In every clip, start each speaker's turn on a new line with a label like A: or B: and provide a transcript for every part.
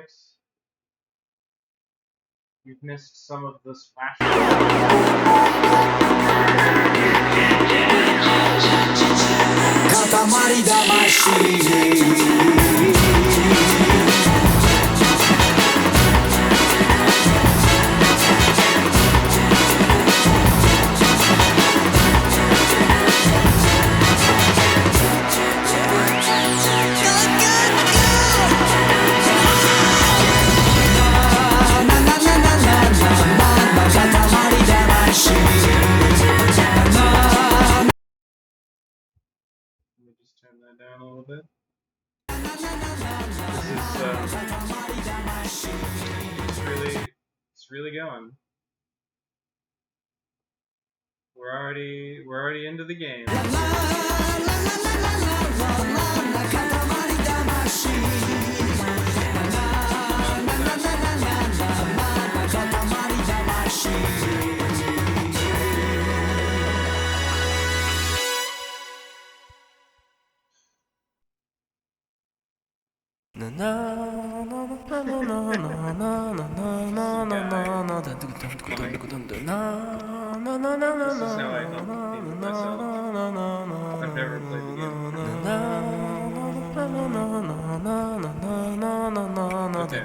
A: Alright. You've missed some of the splash.
B: Katamari Damacy.
A: Let me just turn that down a little bit. It's really going. We're already into the game. This is how I help people myself. I've never played the game. Okay.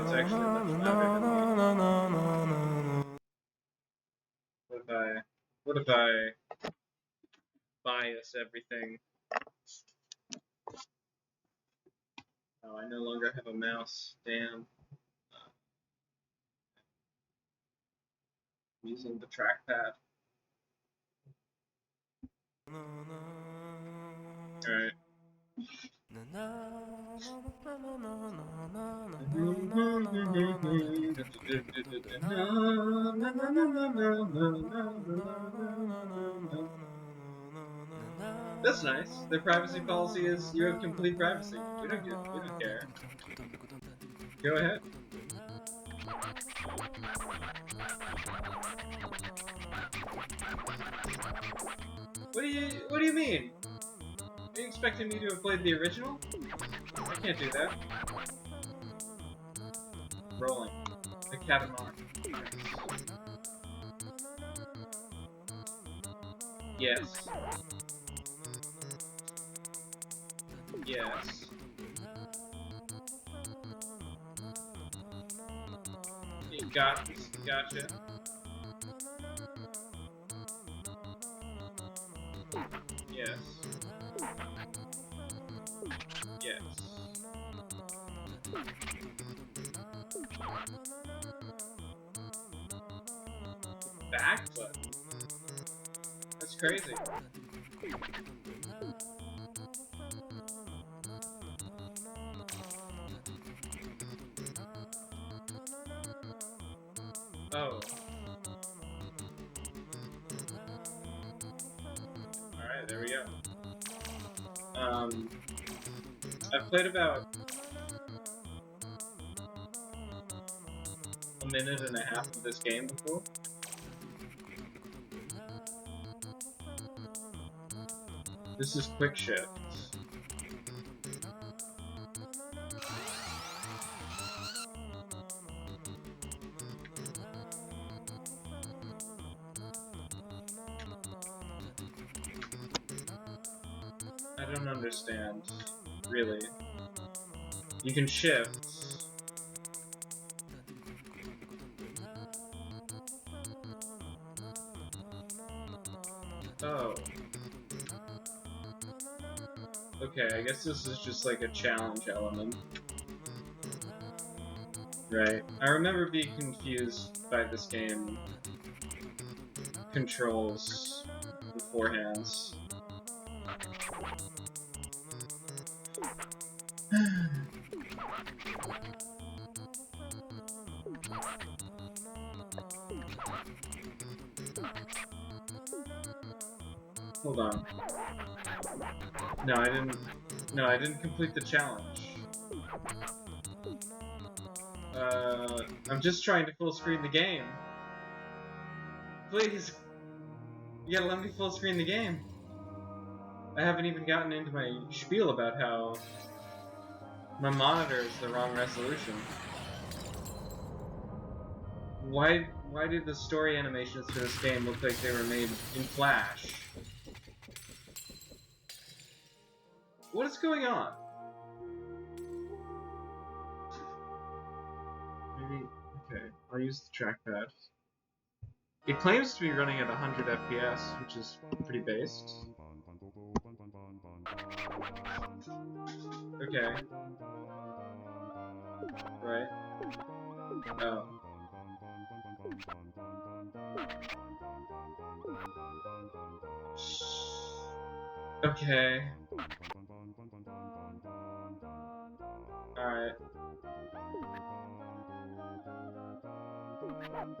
A: It's actually much louder than what if I bias everything? Oh, I no longer have a mouse. Damn. I'm using the trackpad. Alright. That's nice. Their privacy policy is you have complete privacy. We don't care. Go ahead. What do you mean? Are you expecting me to have played the original? I can't do that. Rolling. The Katamari. Yes. Yes. Gotcha. Yes. Yes. Back button? That's crazy. Oh. Alright, there we go. I've played about a minute and a half of this game before. This is quick shift. I don't understand, really. You can shift. Oh. Okay, I guess this is just like a challenge element. Right. I remember being confused by this game controls beforehand. Hold on. No, I didn't complete the challenge. I'm just trying to full screen the game. Please! You gotta let me full screen the game. I haven't even gotten into my spiel about how My monitor is the wrong resolution. Why did the story animations for this game look like they were made in Flash? What is going on? Maybe, okay, I'll use the trackpad. It claims to be running at 100 FPS, which is pretty based. Okay. Right. Oh. Okay. Alright.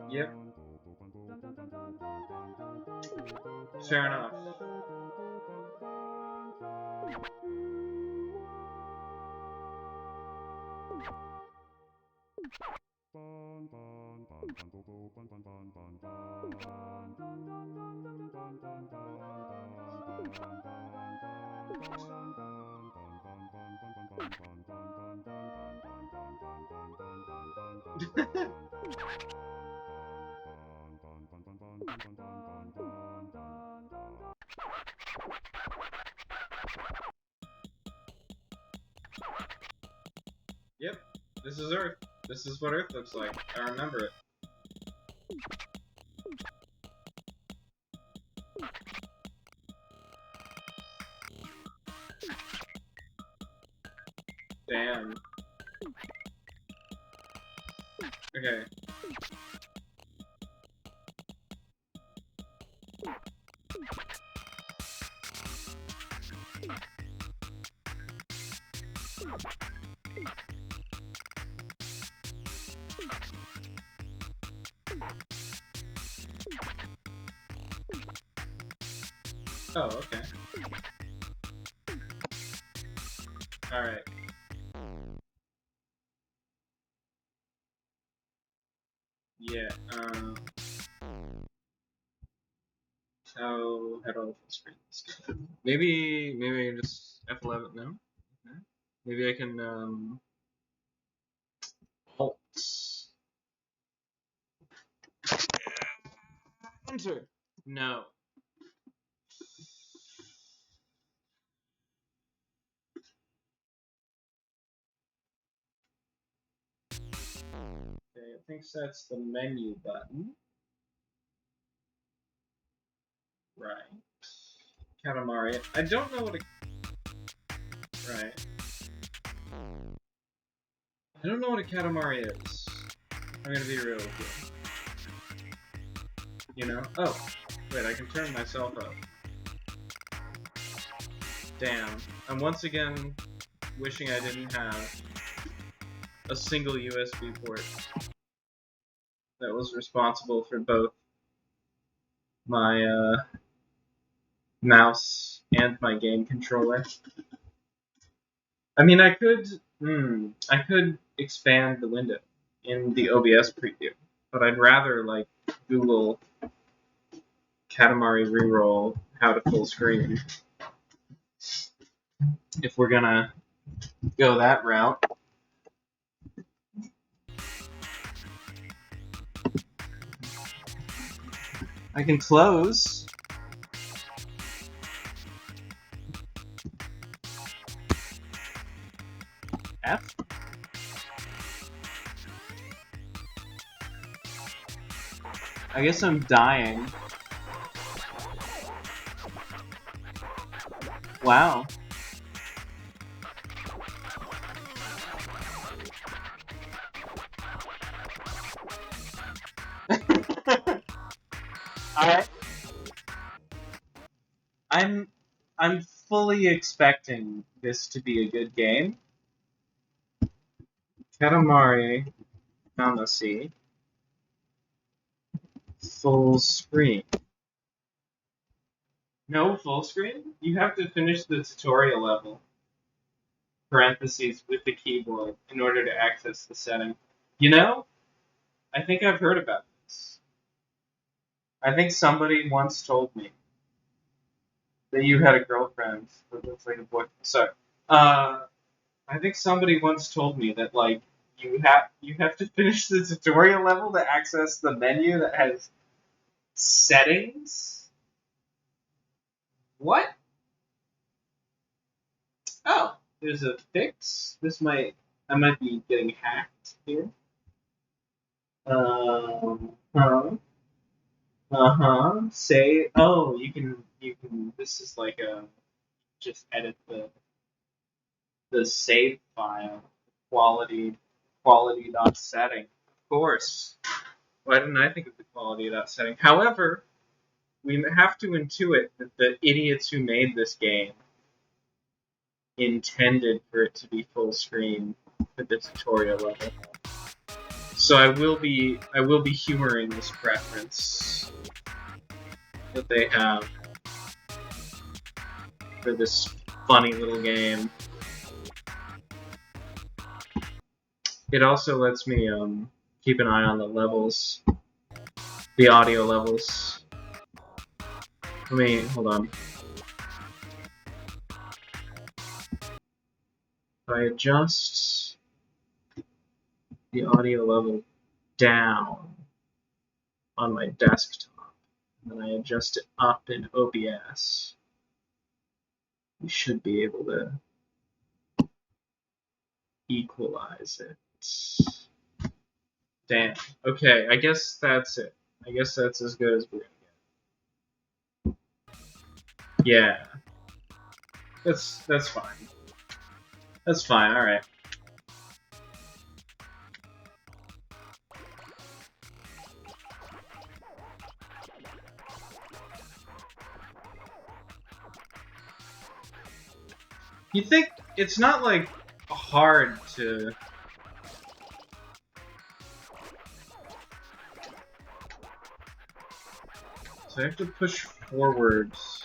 A: Yep. Fair enough. Yep, this is Earth. This is what Earth looks like. I remember it. Damn. Okay. Oh, okay. Alright. Yeah, how do I full screen this? Maybe I can just F11, no? Okay. Maybe I can, Alt. Enter. No. Okay, I think that's the menu button. Right. Katamari. I don't know what a... Right. I don't know what a Katamari is. I'm gonna be real with you. You know? Oh. Wait, I can turn myself up. Damn. I'm once again wishing I didn't have a single USB port that was responsible for both my mouse and my game controller. I mean, I could expand the window in the OBS preview, but I'd rather like Google Katamari REROLL how to full screen if we're gonna go that route. I can close. F? I guess I'm dying. Wow. Alright. I'm fully expecting this to be a good game. Katamari Damacy. Full screen. No full screen? You have to finish the tutorial level, parentheses, with the keyboard in order to access the setting. You know, I think I've heard about this. I think somebody once told me that you had a girlfriend that looks like a boy. Sorry. I think somebody once told me that like you have to finish the tutorial level to access the menu that has settings. What? Oh, there's a fix. I might be getting hacked here. Huh. Say, oh, you can. This is like a just edit the save file quality dot setting. Of course. Why didn't I think of the quality dot setting? However, we have to intuit that the idiots who made this game intended for it to be full screen for the tutorial level. So I will be humoring this preference that they have for this funny little game. It also lets me keep an eye on the levels, the audio levels. Hold on. If I adjust the audio level down on my desktop, and then I adjust it up in OBS, we should be able to equalize it. Damn. Okay, I guess that's it. I guess that's as good as we're gonna get. Yeah. That's fine. That's fine, alright. You think it's not like hard to I have to push forwards.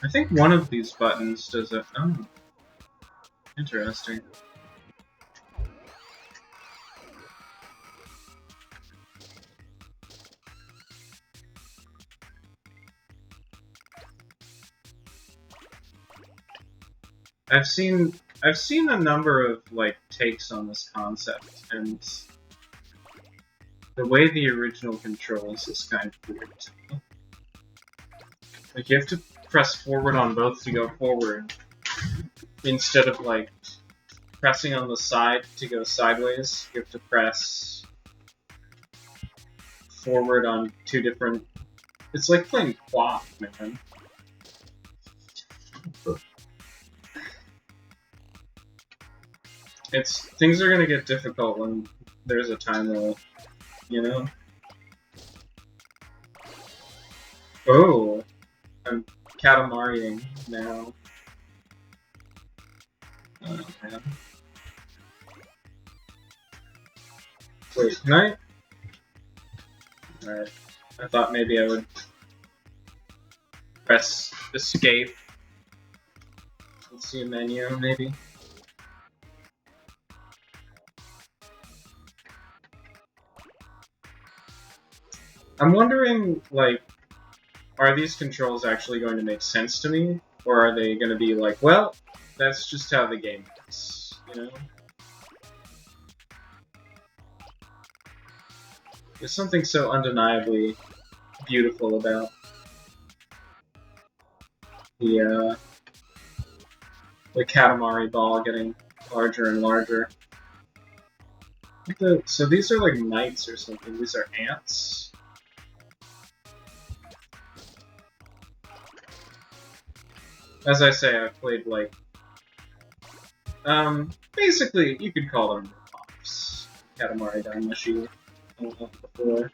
A: I think one of these buttons does it. Oh, interesting. I've seen a number of like takes on this concept, and the way the original controls is kind of weird to me. Like you have to press forward on both to go forward, instead of like pressing on the side to go sideways. You have to press forward on two different. It's like playing quad, man. Things are gonna get difficult when there's a time limit, you know? Oh, I'm Katamariing now. Oh, man. Wait, can I? Alright. I thought maybe I would press escape. Let's see a menu, maybe. I'm wondering, like, are these controls actually going to make sense to me? Or are they going to be like, well, that's just how the game is, you know? There's something so undeniably beautiful about the Katamari ball getting larger and larger. So these are like knights or something. These are ants. As I say, I've played like basically you could call them pops. Katamari Damacy before.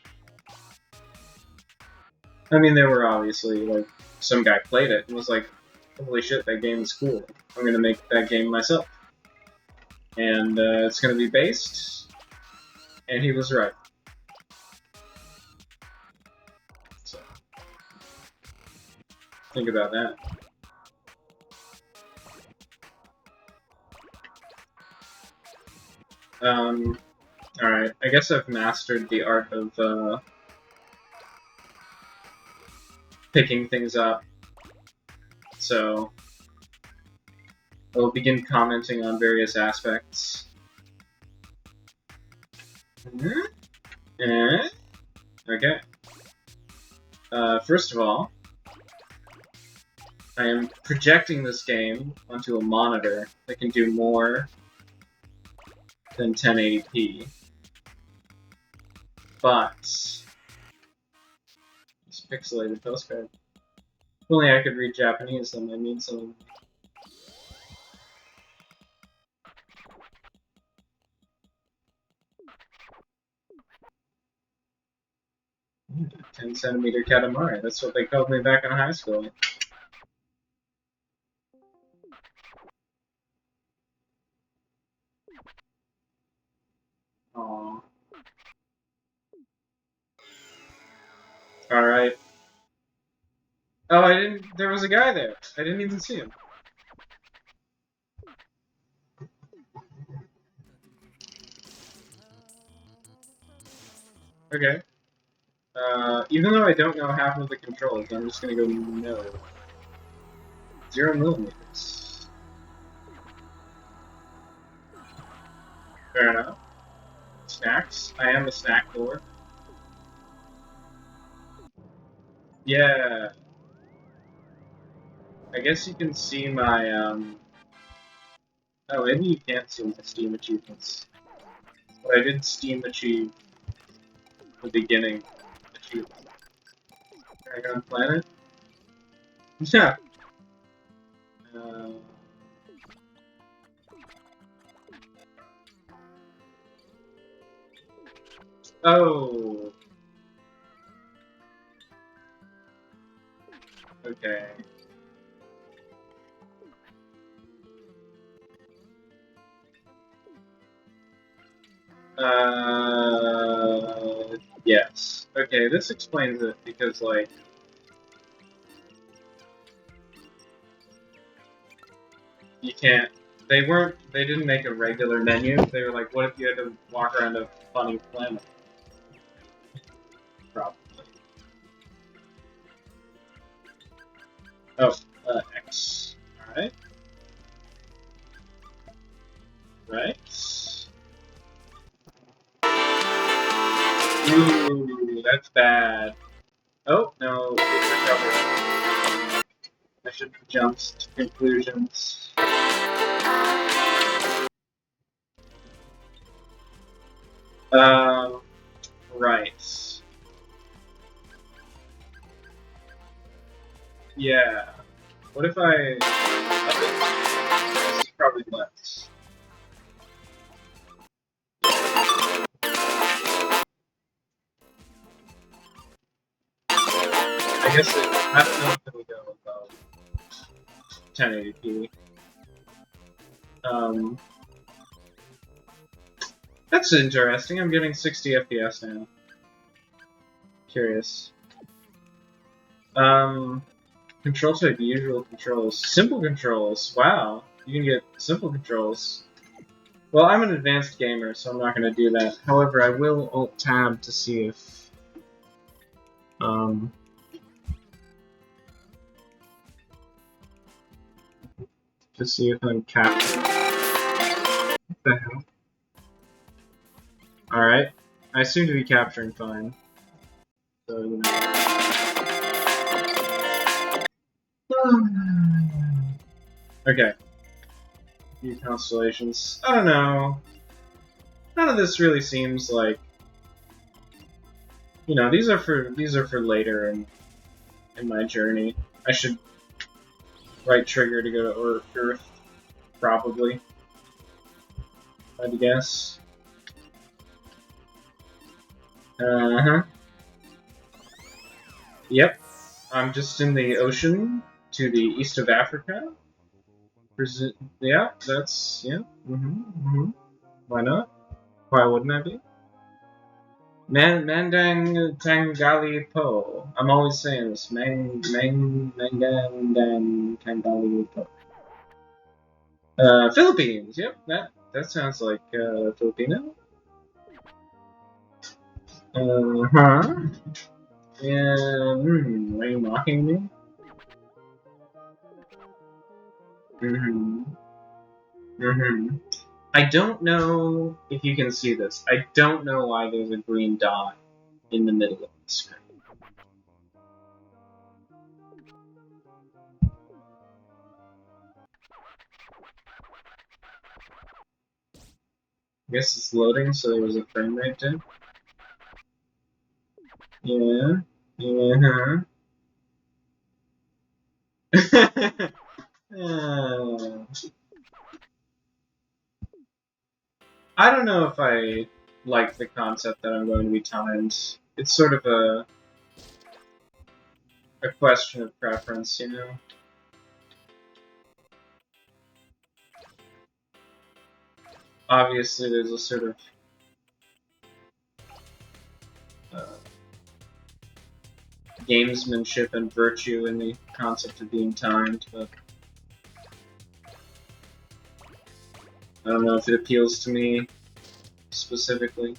A: I mean, they were obviously like some guy played it and was like, "Holy shit, that game is cool! I'm gonna make that game myself." And it's gonna be based, and he was right. So think about that. Alright, I guess I've mastered the art of, picking things up. So, I will begin commenting on various aspects. Okay. First of all, I am projecting this game onto a monitor that can do more than 1080p. But it's pixelated postcard. If only I could read Japanese, then I need some. 10-centimeter Katamari. That's what they called me back in high school. Aww. Alright. Oh, I didn't. There was a guy there. I didn't even see him. Okay. Even though I don't know half of the controls, I'm just gonna go no. 0 millimeters. Fair enough. Snacks. I am a snack lord. Yeah. I guess you can see my, Oh, maybe you can't see my Steam achievements. But I did Steam achieve the beginning achievement. Dragon Planet? Yeah. Oh. Okay. Yes. Okay, this explains it, because, like, you can't, they didn't make a regular menu. They were like, what if you had to walk around a funny planet? Probably. Oh, X. Alright. Right. Ooh, that's bad. Oh, no, it's recovered. I should have jumped to conclusions. Right. Yeah. What if I... This is probably less. I guess I don't know if it'll go above 1080p. That's interesting. I'm getting 60 FPS now. Curious. Control type, usual controls. Simple controls. Wow. You can get simple controls. Well, I'm an advanced gamer, so I'm not going to do that. However, I will Alt-Tab to see if... to see if I'm capturing. What the hell? Alright. I seem to be capturing fine. So, you know. Okay. Few constellations. I don't know. None of this really seems like... You know, these are for later in my journey. I should right trigger to go to Earth, probably. I'd guess. Yep. I'm just in the ocean to the east of Africa. Yeah, that's... yeah. Why not? Why wouldn't I be? Mandang Tangali Po. I'm always saying this. Mandang Tangali Po. Philippines. Yep, that That sounds like Filipino. Huh? Yeah, are you mocking me? I don't know if you can see this. I don't know why there's a green dot in the middle of the screen. I guess it's loading, so there was a frame rate dip. Yeah. I don't know if I like the concept that I'm going to be timed. It's sort of a question of preference, you know? Obviously, there's a sort of gamesmanship and virtue in the concept of being timed, but I don't know if it appeals to me specifically.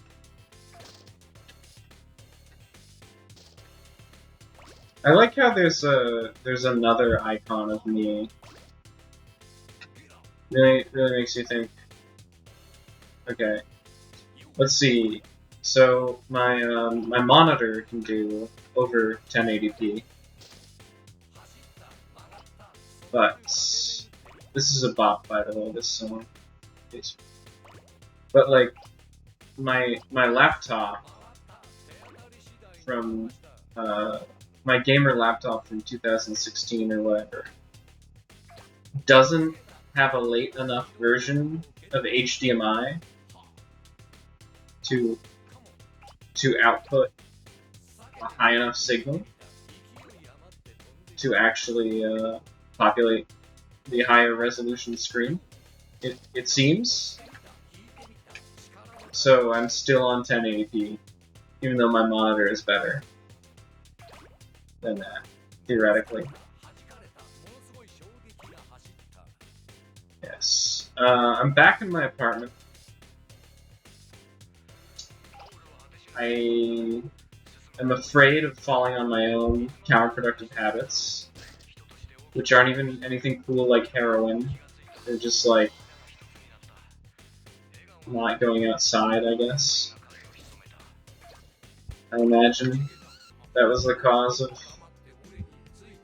A: I like how there's another icon of me. Really makes you think. Okay, let's see. So my my monitor can do over 1080p, but this is a bot, by the way. This song, but like my laptop from my gamer laptop from 2016 or whatever doesn't have a late enough version of HDMI to output a high enough signal to actually populate the higher resolution screen. It seems. So I'm still on 1080p, even though my monitor is better than that, theoretically. Yes. I'm back in my apartment. I am afraid of falling on my own counterproductive habits, which aren't even anything cool like heroin. They're just like not going outside, I guess. I imagine that was the cause of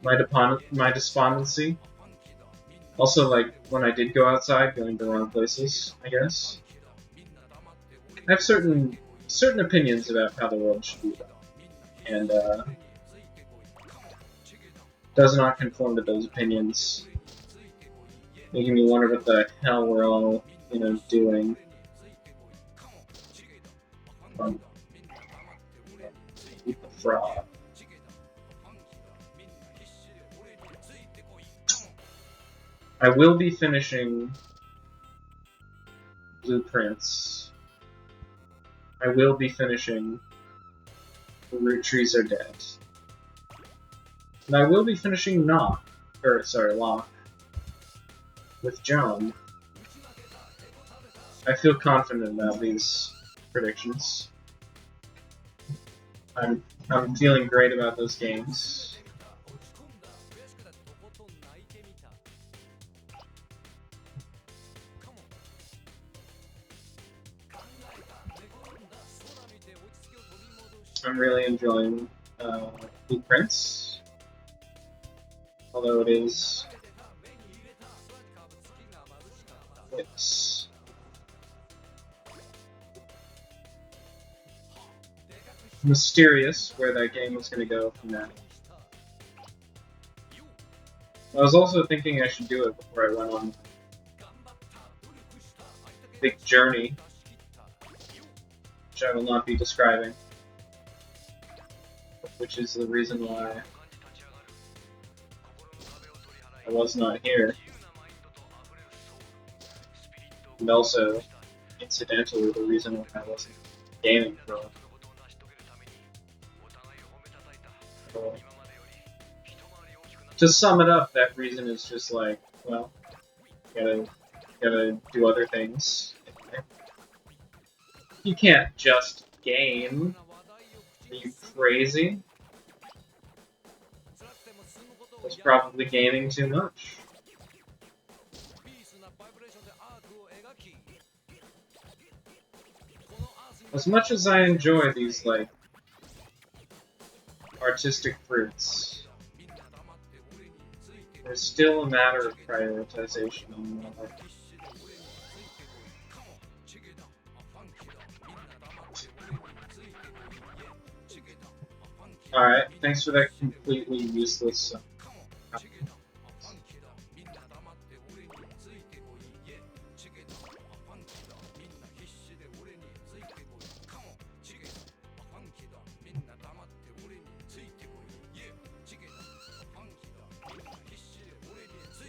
A: my despondency. Also, like, when I did go outside, going to the wrong places, I guess. I have certain opinions about how the world should be, and does not conform to those opinions, making me wonder what the hell we're all, doing. Eat the frog. I will be finishing Blueprints. I will be finishing The Root Trees Are Dead. And I will be finishing Locke, with John. I feel confident about these predictions. I'm feeling great about those games. I'm really enjoying Blueprints, although it's mysterious where that game was going to go from that. I was also thinking I should do it before I went on a big journey, which I will not be describing, which is the reason why I was not here. And also, incidentally, the reason why I wasn't gaming for a while. To sum it up, that reason is just like, well, gotta do other things, You can't just game. Are you crazy? That's probably gaming too much. As much as I enjoy these, like, artistic fruits, there's still a matter of prioritization on my life. Alright, thanks for that completely useless.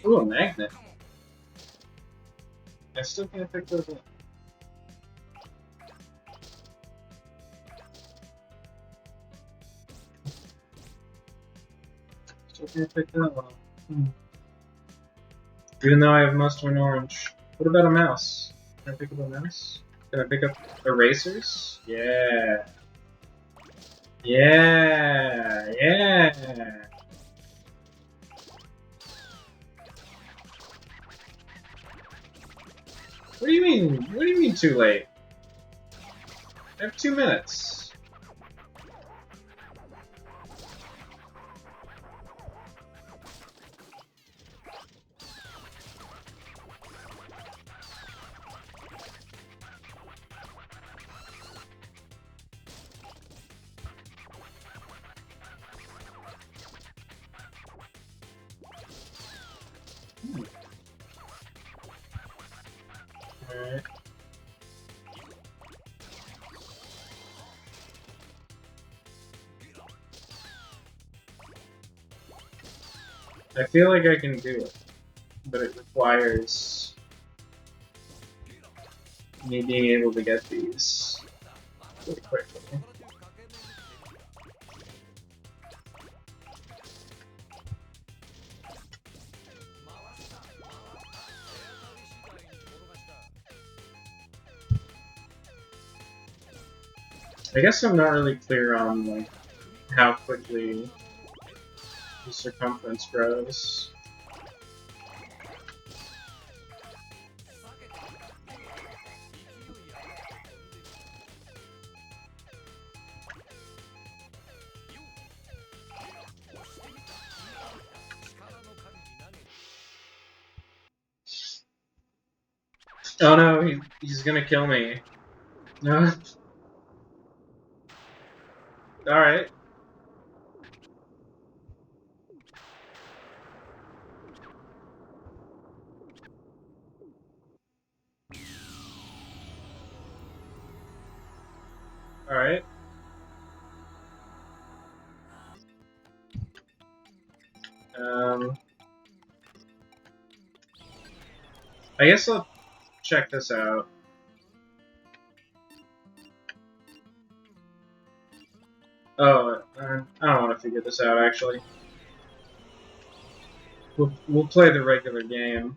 A: Ooh, a magnet. I still can't pick those up. Still can't pick that one up. Even though I have mustard and orange. What about a mouse? Can I pick up a mouse? Can I pick up erasers? Yeah. Yeah. Yeah. What do you mean? What do you mean too late? I have 2 minutes. Alright. I feel like I can do it, but it requires me being able to get these really quickly. I guess I'm not really clear on like how quickly the circumference grows. Oh no, he's gonna kill me. No. Alright. Alright. I guess I'll check this out. Oh, I don't want to figure this out, actually. We'll play the regular game.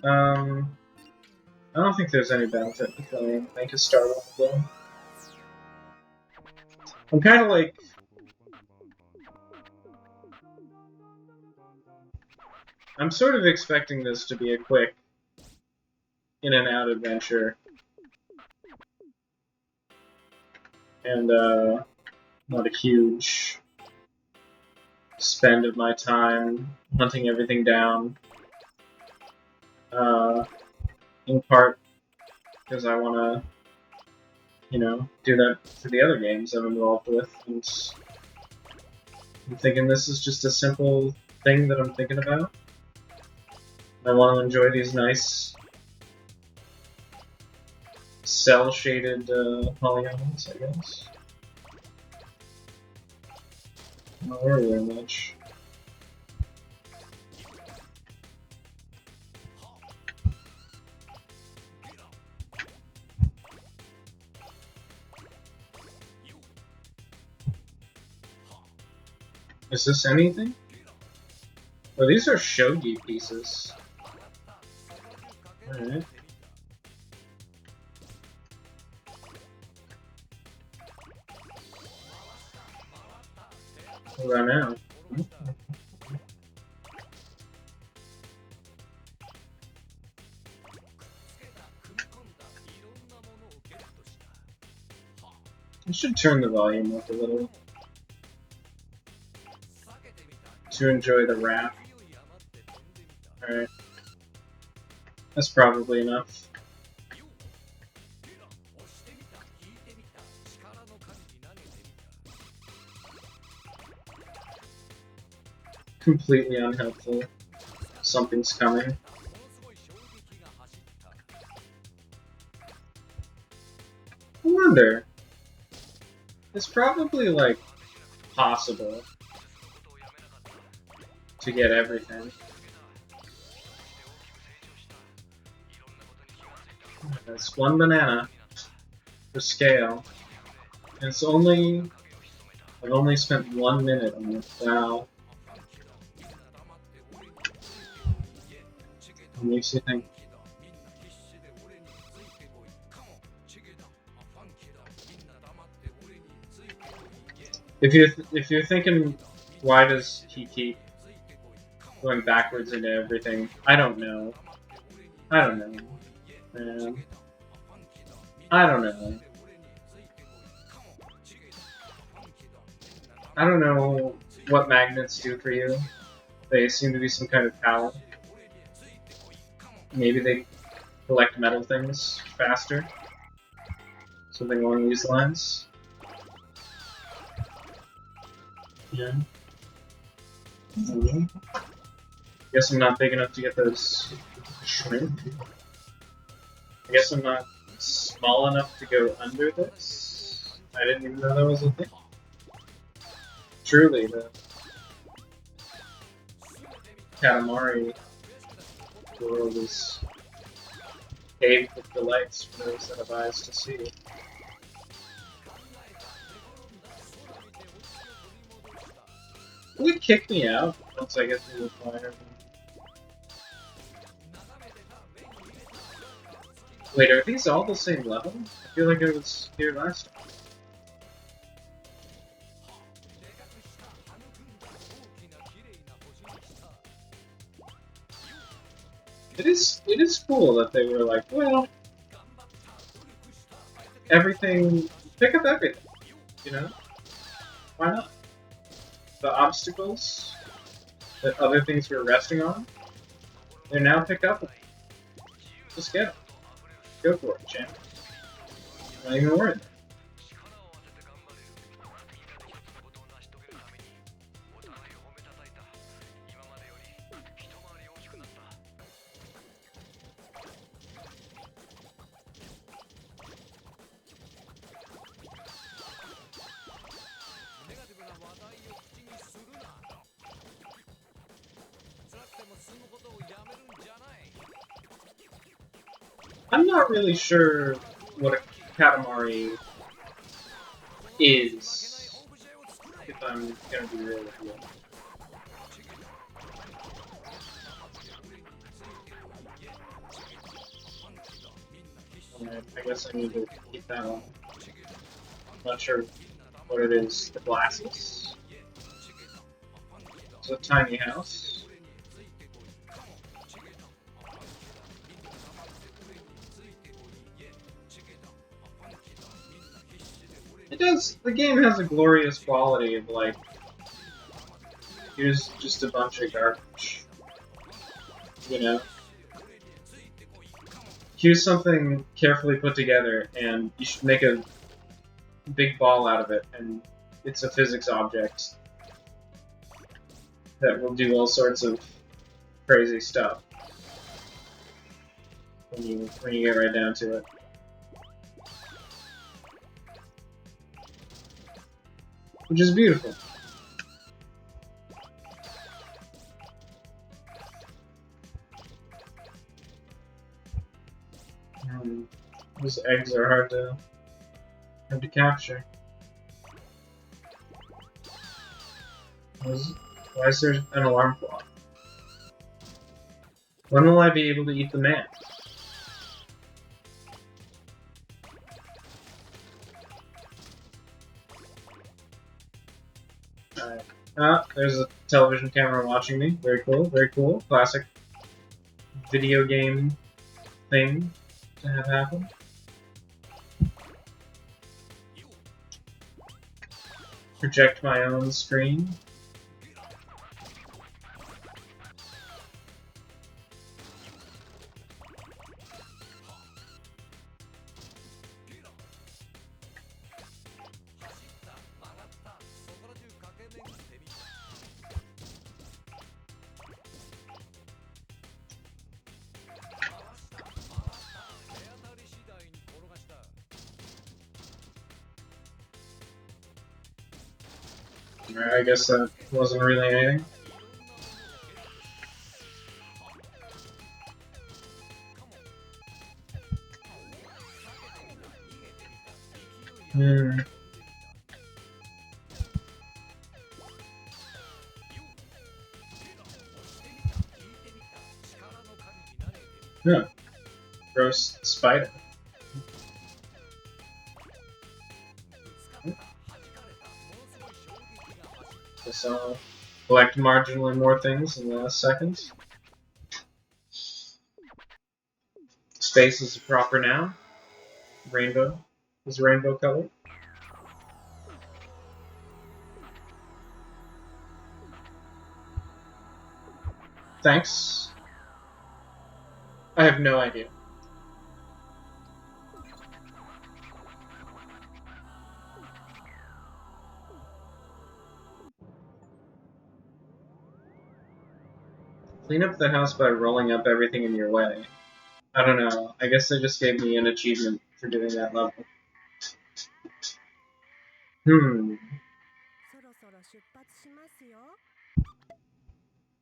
A: I don't think there's any benefit in killing anything to start off with. I'm kind of like... I'm sort of expecting this to be a quick in-and-out adventure. And, not a huge spend of my time hunting everything down. In part because I want to, you know, do that for the other games I'm involved with, and I'm thinking this is just a simple thing that I'm thinking about. I want to enjoy these nice cell-shaded polygons, I guess. Not worry very much. Is this anything? Oh, these are shogi pieces. Alright. What about now? I should turn the volume up a little to enjoy the rap. Alright. That's probably enough. Completely unhelpful. Something's coming. I wonder. It's probably, like, possible to get everything. That's one banana for scale. And it's only... I've only spent 1 minute on it. Wow. It makes you think. If you're thinking, why does he keep going backwards into everything? I don't know. I don't know, man. I don't know. I don't know what magnets do for you. They seem to be some kind of power. Maybe they collect metal things faster. Something along these lines. Yeah. Guess I'm not big enough to get those shrimp. I guess I'm not small enough to go under this. I didn't even know that was a thing. Truly, the Katamari world is paved with delights for those that have eyes to see. Will it kick me out once I get through the fire? Wait, are these all the same level? I feel like I was here last time. It is cool that they were like, well, everything, pick up everything, you know? Why not? The obstacles that other things were resting on, they're now pick up. Just get them. Go for it, champ. Not even worried. I'm not really sure what a Katamari is, if I'm gonna be real with you. I guess I need to keep that on. I'm not sure what it is. The glasses? It's a tiny house. It does. The game has a glorious quality of like, here's just a bunch of garbage. You know? Here's something carefully put together, and you should make a big ball out of it, and it's a physics object that will do all sorts of crazy stuff when you get right down to it. Which is beautiful. These eggs are hard to capture. Why is there an alarm clock? When will I be able to eat the man? Alright. Ah, there's a television camera watching me. Very cool, very cool. Classic video game thing to have happen. Project my own screen. Alright, I guess that wasn't really anything. Yeah. Gross spider. Guess I'll collect marginally more things in the last seconds. Space is a proper noun. Rainbow is rainbow color. Thanks. I have no idea. Clean up the house by rolling up everything in your way. I don't know. I guess they just gave me an achievement for doing that level.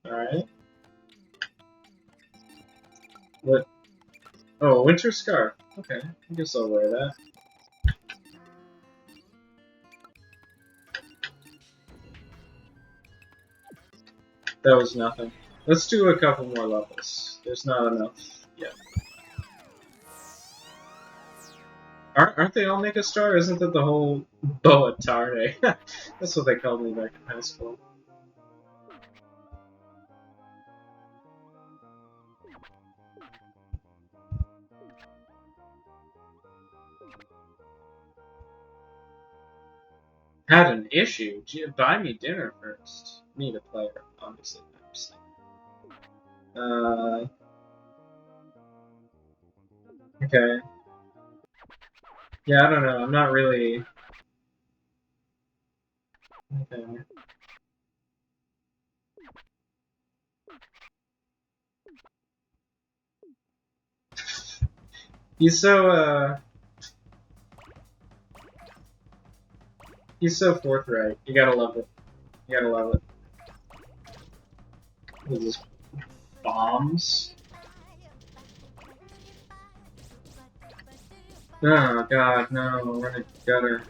A: Alright. What? Oh, winter scarf. Okay, I guess I'll wear that. That was nothing. Let's do a couple more levels. There's not enough yet. Aren't they all make a star? Isn't that the whole Boa Tarde? That's what they called me back in high school. Had an issue? Gee, buy me dinner first. Need a player, obviously. Okay. Yeah, I don't know. I'm not really. Okay. He's so he's so forthright. You gotta love it. You gotta love it. What is this? Bombs? Oh god, no, we're in a gutter.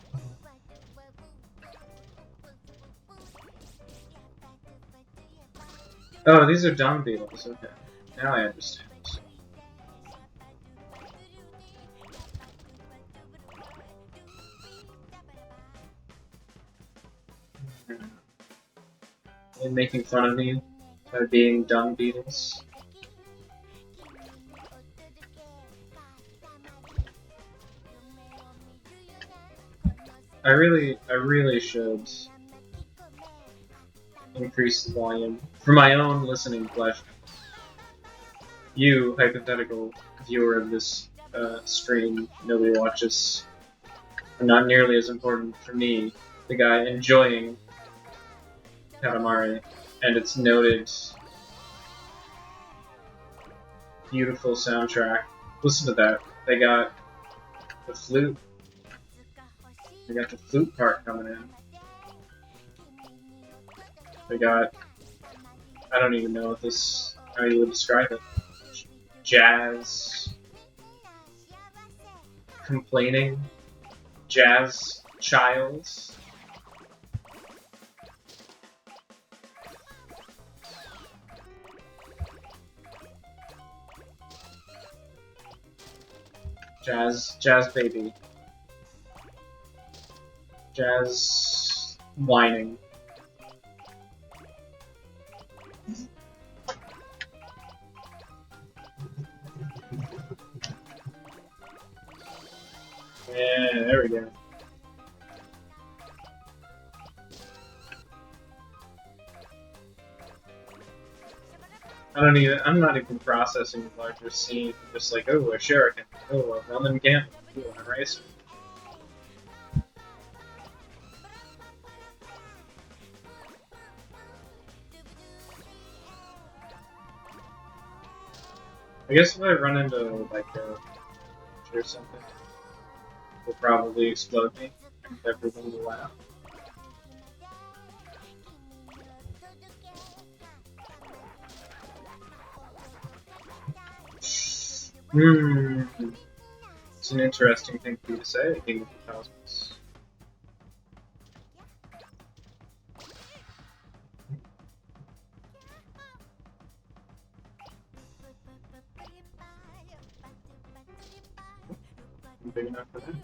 A: Oh, these are dung beetles, okay. Now I understand. They're making fun of me by being dung beetles. I really should increase the volume for my own listening pleasure. You, hypothetical viewer of this stream, nobody watches, are not nearly as important for me, the guy enjoying Katamari and its noted beautiful soundtrack. Listen to that. They got the flute. They got the flute part coming in. They got, I don't even know how you would describe it. Jazz. Complaining. Jazz childs. Jazz baby. Jazz whining. Yeah, there we go. I'm not even processing the larger scene. I'm just like, oh, a shuriken. Oh, a Roman camp. Oh, an eraser. I guess if I run into, like, a or something, will probably explode me, and everyone will laugh. Hmm. It's an interesting thing for you to say, King of the Cosmos. I'm big enough for that.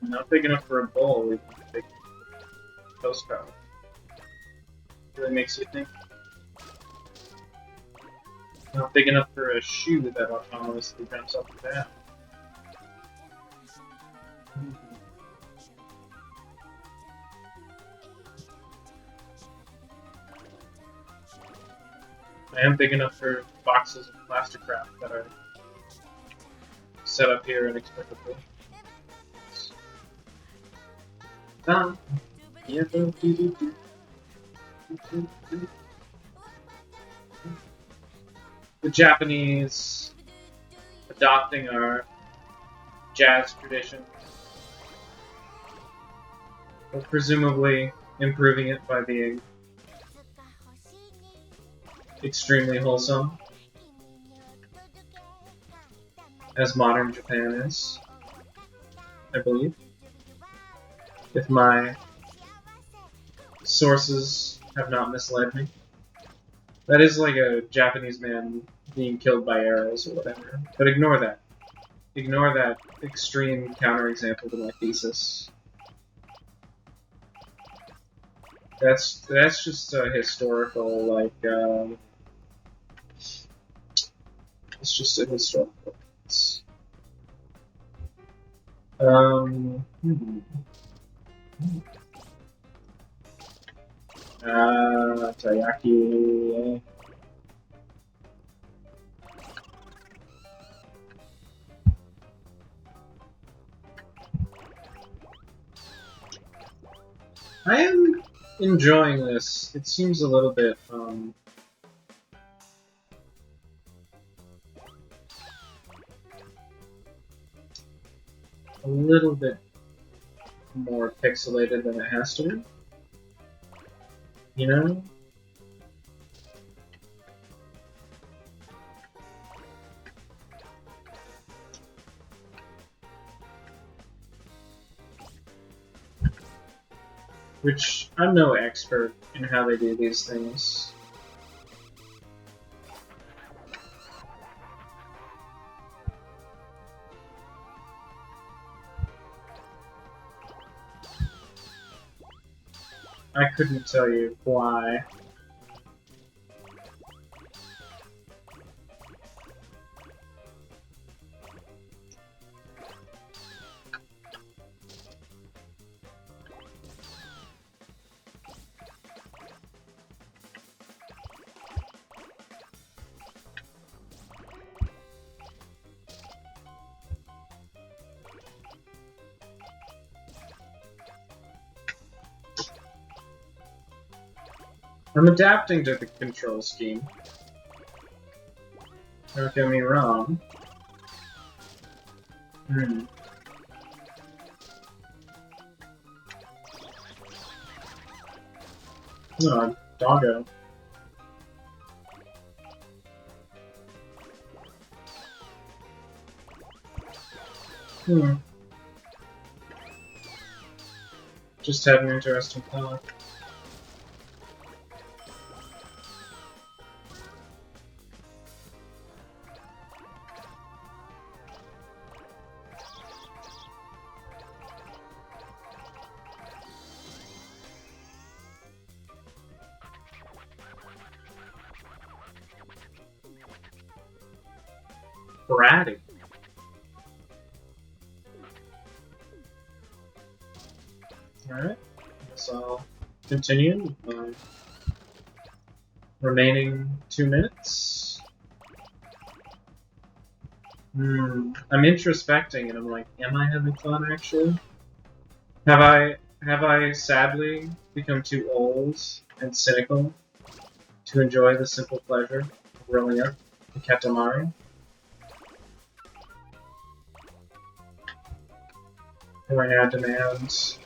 A: Not big enough for a bowl, even big postcard. Really makes you think. Not big enough for a shoe that autonomously jumps up and down. I am big enough for boxes of plastic wrap that are set up here inexplicably. The Japanese adopting our jazz tradition, but presumably improving it by being extremely wholesome, as modern Japan is, I believe. If my sources have not misled me. That is like a Japanese man being killed by arrows or whatever. But ignore that. Ignore that extreme counterexample to my thesis. That's just a historical, like, it's just a historical. Taiyaki. I am enjoying this. It seems a little bit, a little bit more pixelated than it has to be. You know? Which, I'm no expert in how they do these things. I couldn't tell you why. I'm adapting to the control scheme. Don't get me wrong. No, doggo. Just had an interesting thought. bratty. Alright, guess I'll continue with my remaining 2 minutes. I'm introspecting and I'm like, am I having fun actually? Have I sadly become too old and cynical to enjoy the simple pleasure of rolling up the Katamari? Do I now demand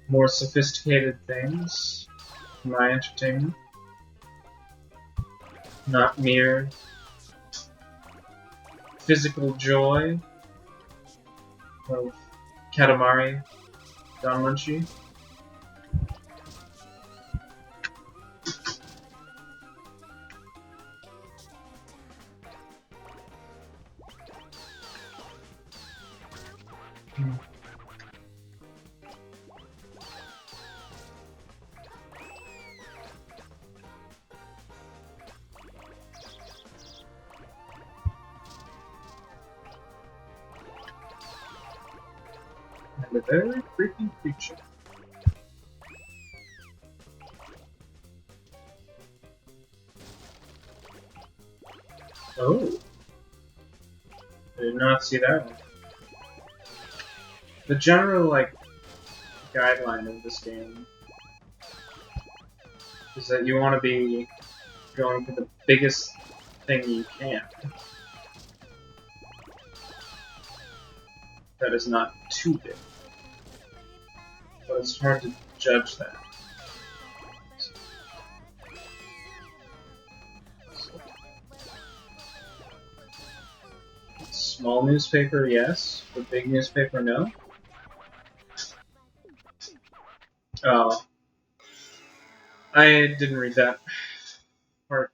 A: more sophisticated things for my entertainment? Not mere physical joy of Katamari Damacy. And a very creepy creature. Oh. I did not see that one. The general, like, guideline of this game is that you want to be going for the biggest thing you can. That is not too big. But it's hard to judge that. Small newspaper, yes, but big newspaper, no. Oh. I didn't read that part.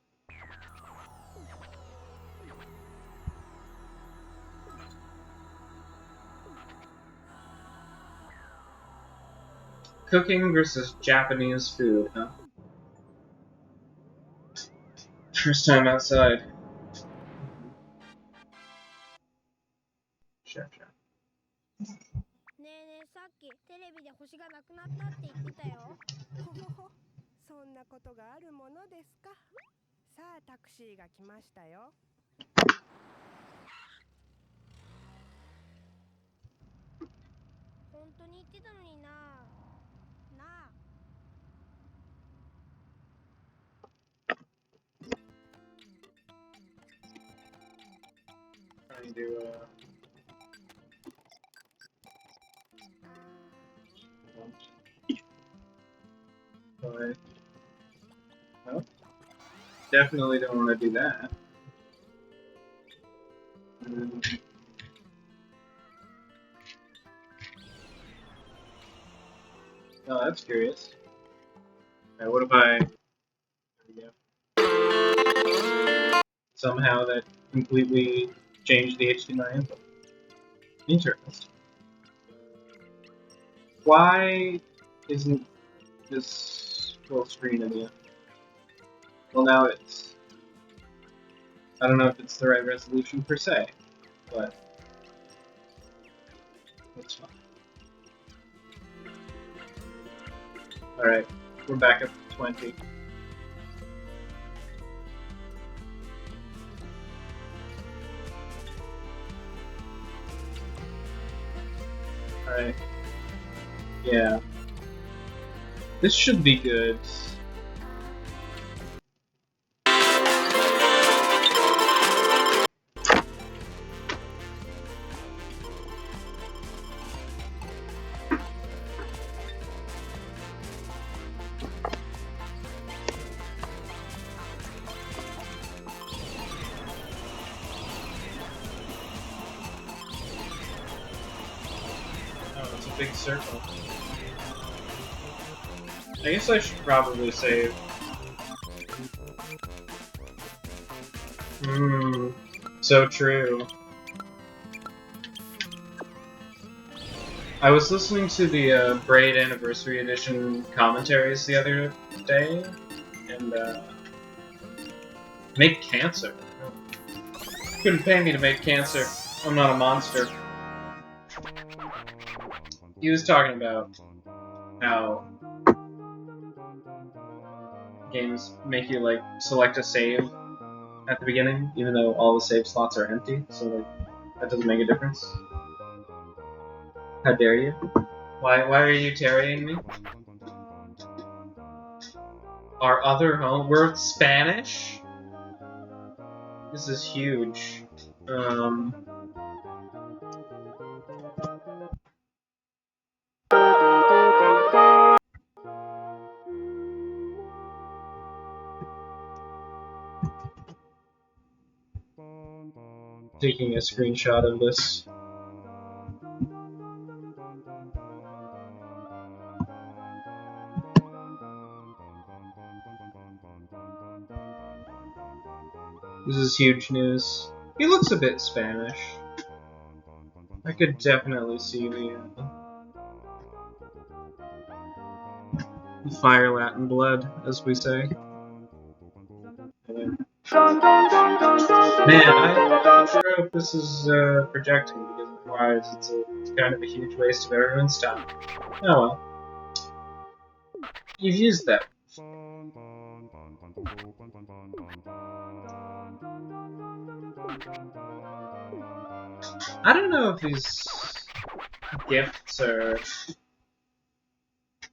A: Cooking versus Japanese food, huh? First time outside. Chef.
C: ねえねえ、さっきテレビで星がなくなったって言ってたよ。
D: ほほほ、そんなことがあるものですか。さあ、タクシーが来ましたよ。
C: 本当に言ってたのにな。なあ。
A: Trying to, but, well, definitely don't want to do that. Oh, that's curious. Alright, what if I... There we go. Somehow that completely changed the HDMI input. Interesting. Why isn't this full screen in the end? Well, now it's... I don't know if it's the right resolution per se, but it's fine. Alright, we're back up to 20. Alright. Yeah. This should be good. Big circle. I guess I should probably save. So true. I was listening to the Braid Anniversary Edition commentaries the other day, and Make cancer? Couldn't pay me to make cancer. I'm not a monster. He was talking about how games make you, like, select a save at the beginning, even though all the save slots are empty, so, like, that doesn't make a difference. How dare you? Why are you tarrying me? Our other home? We're Spanish? This is huge. Taking a screenshot of this. This is huge news. He looks a bit Spanish. I could definitely see the fire Latin blood, as we say. Man, I'm not sure if this is projecting, because otherwise it's kind of a huge waste of everyone's time. Oh well. You've used that. I don't know if these gifts are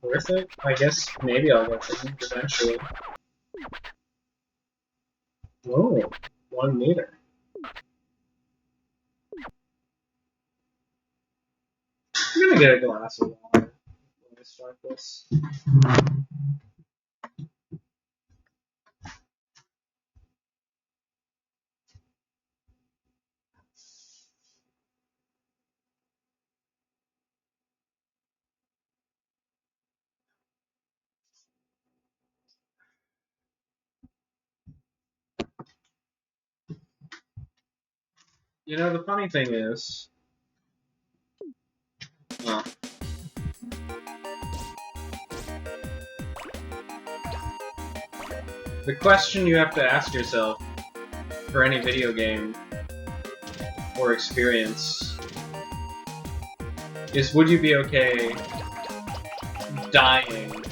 A: worth it. I guess maybe I'll get them eventually. Oh, 1 meter. I'm gonna get a glass of water when I start this. You know, the funny thing is, the question you have to ask yourself for any video game or experience is, would you be okay dying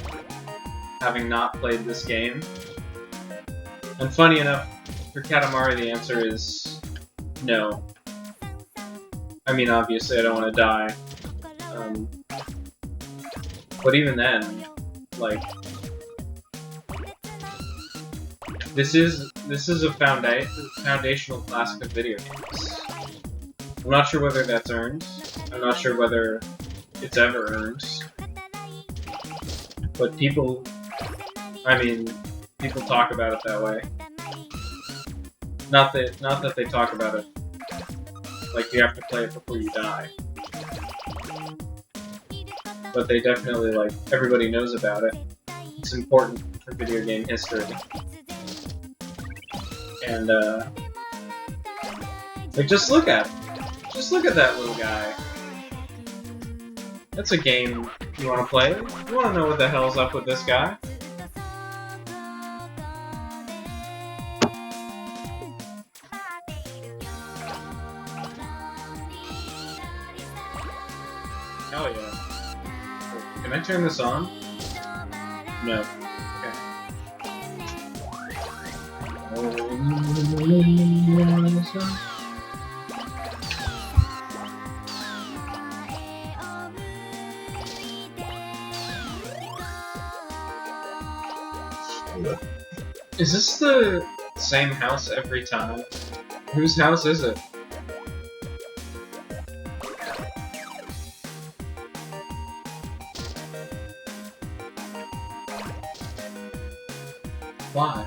A: having not played this game? And funny enough, for Katamari the answer is no. I mean, obviously I don't want to die. But even then, like, this is a foundational classic of video games. I'm not sure whether that's earned. I'm not sure whether it's ever earned. But people talk about it that way. Not that they talk about it like you have to play it before you die. But they definitely, like, everybody knows about it. It's important for video game history. And, like, just look at it. Just look at that little guy. That's a game you want to play. You want to know what the hell's up with this guy? Hell yeah. Can I turn this on? No. Okay. Is this the same house every time? Whose house is it? Why?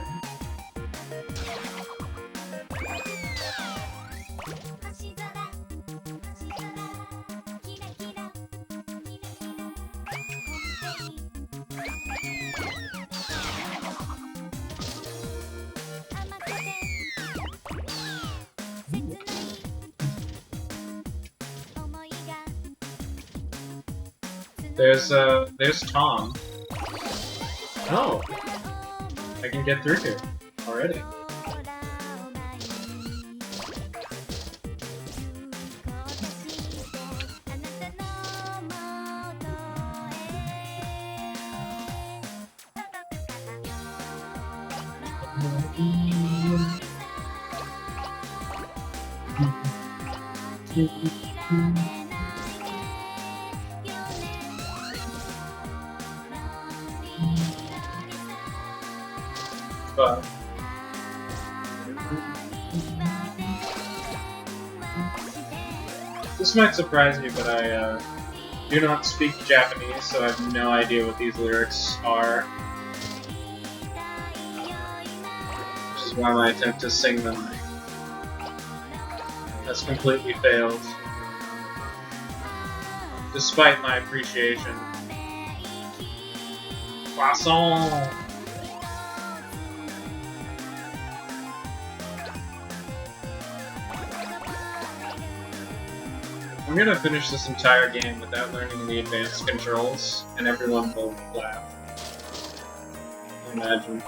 A: There's Tom. Oh, I can get through here already. But this might surprise you, but I do not speak Japanese, so I have no idea what these lyrics are. Which is why my attempt to sing them has completely failed. Despite my appreciation. Poisson! I'm gonna finish this entire game without learning the advanced controls, and everyone will laugh. I imagine.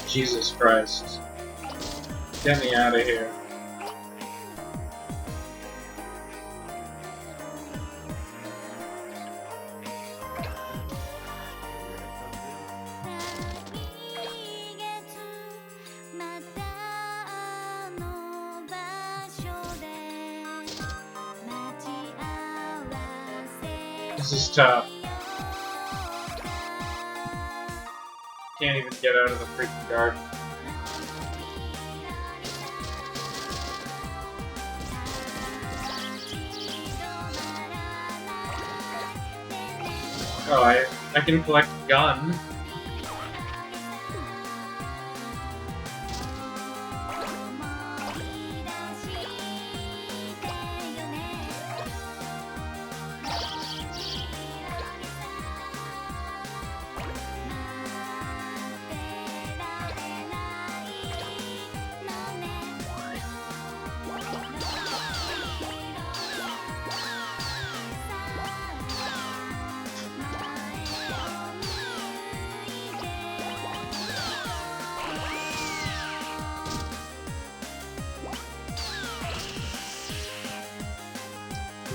A: Jesus Christ. Get me out of here. This is tough. Can't even get out of the freaking garden. Oh, I can collect a gun.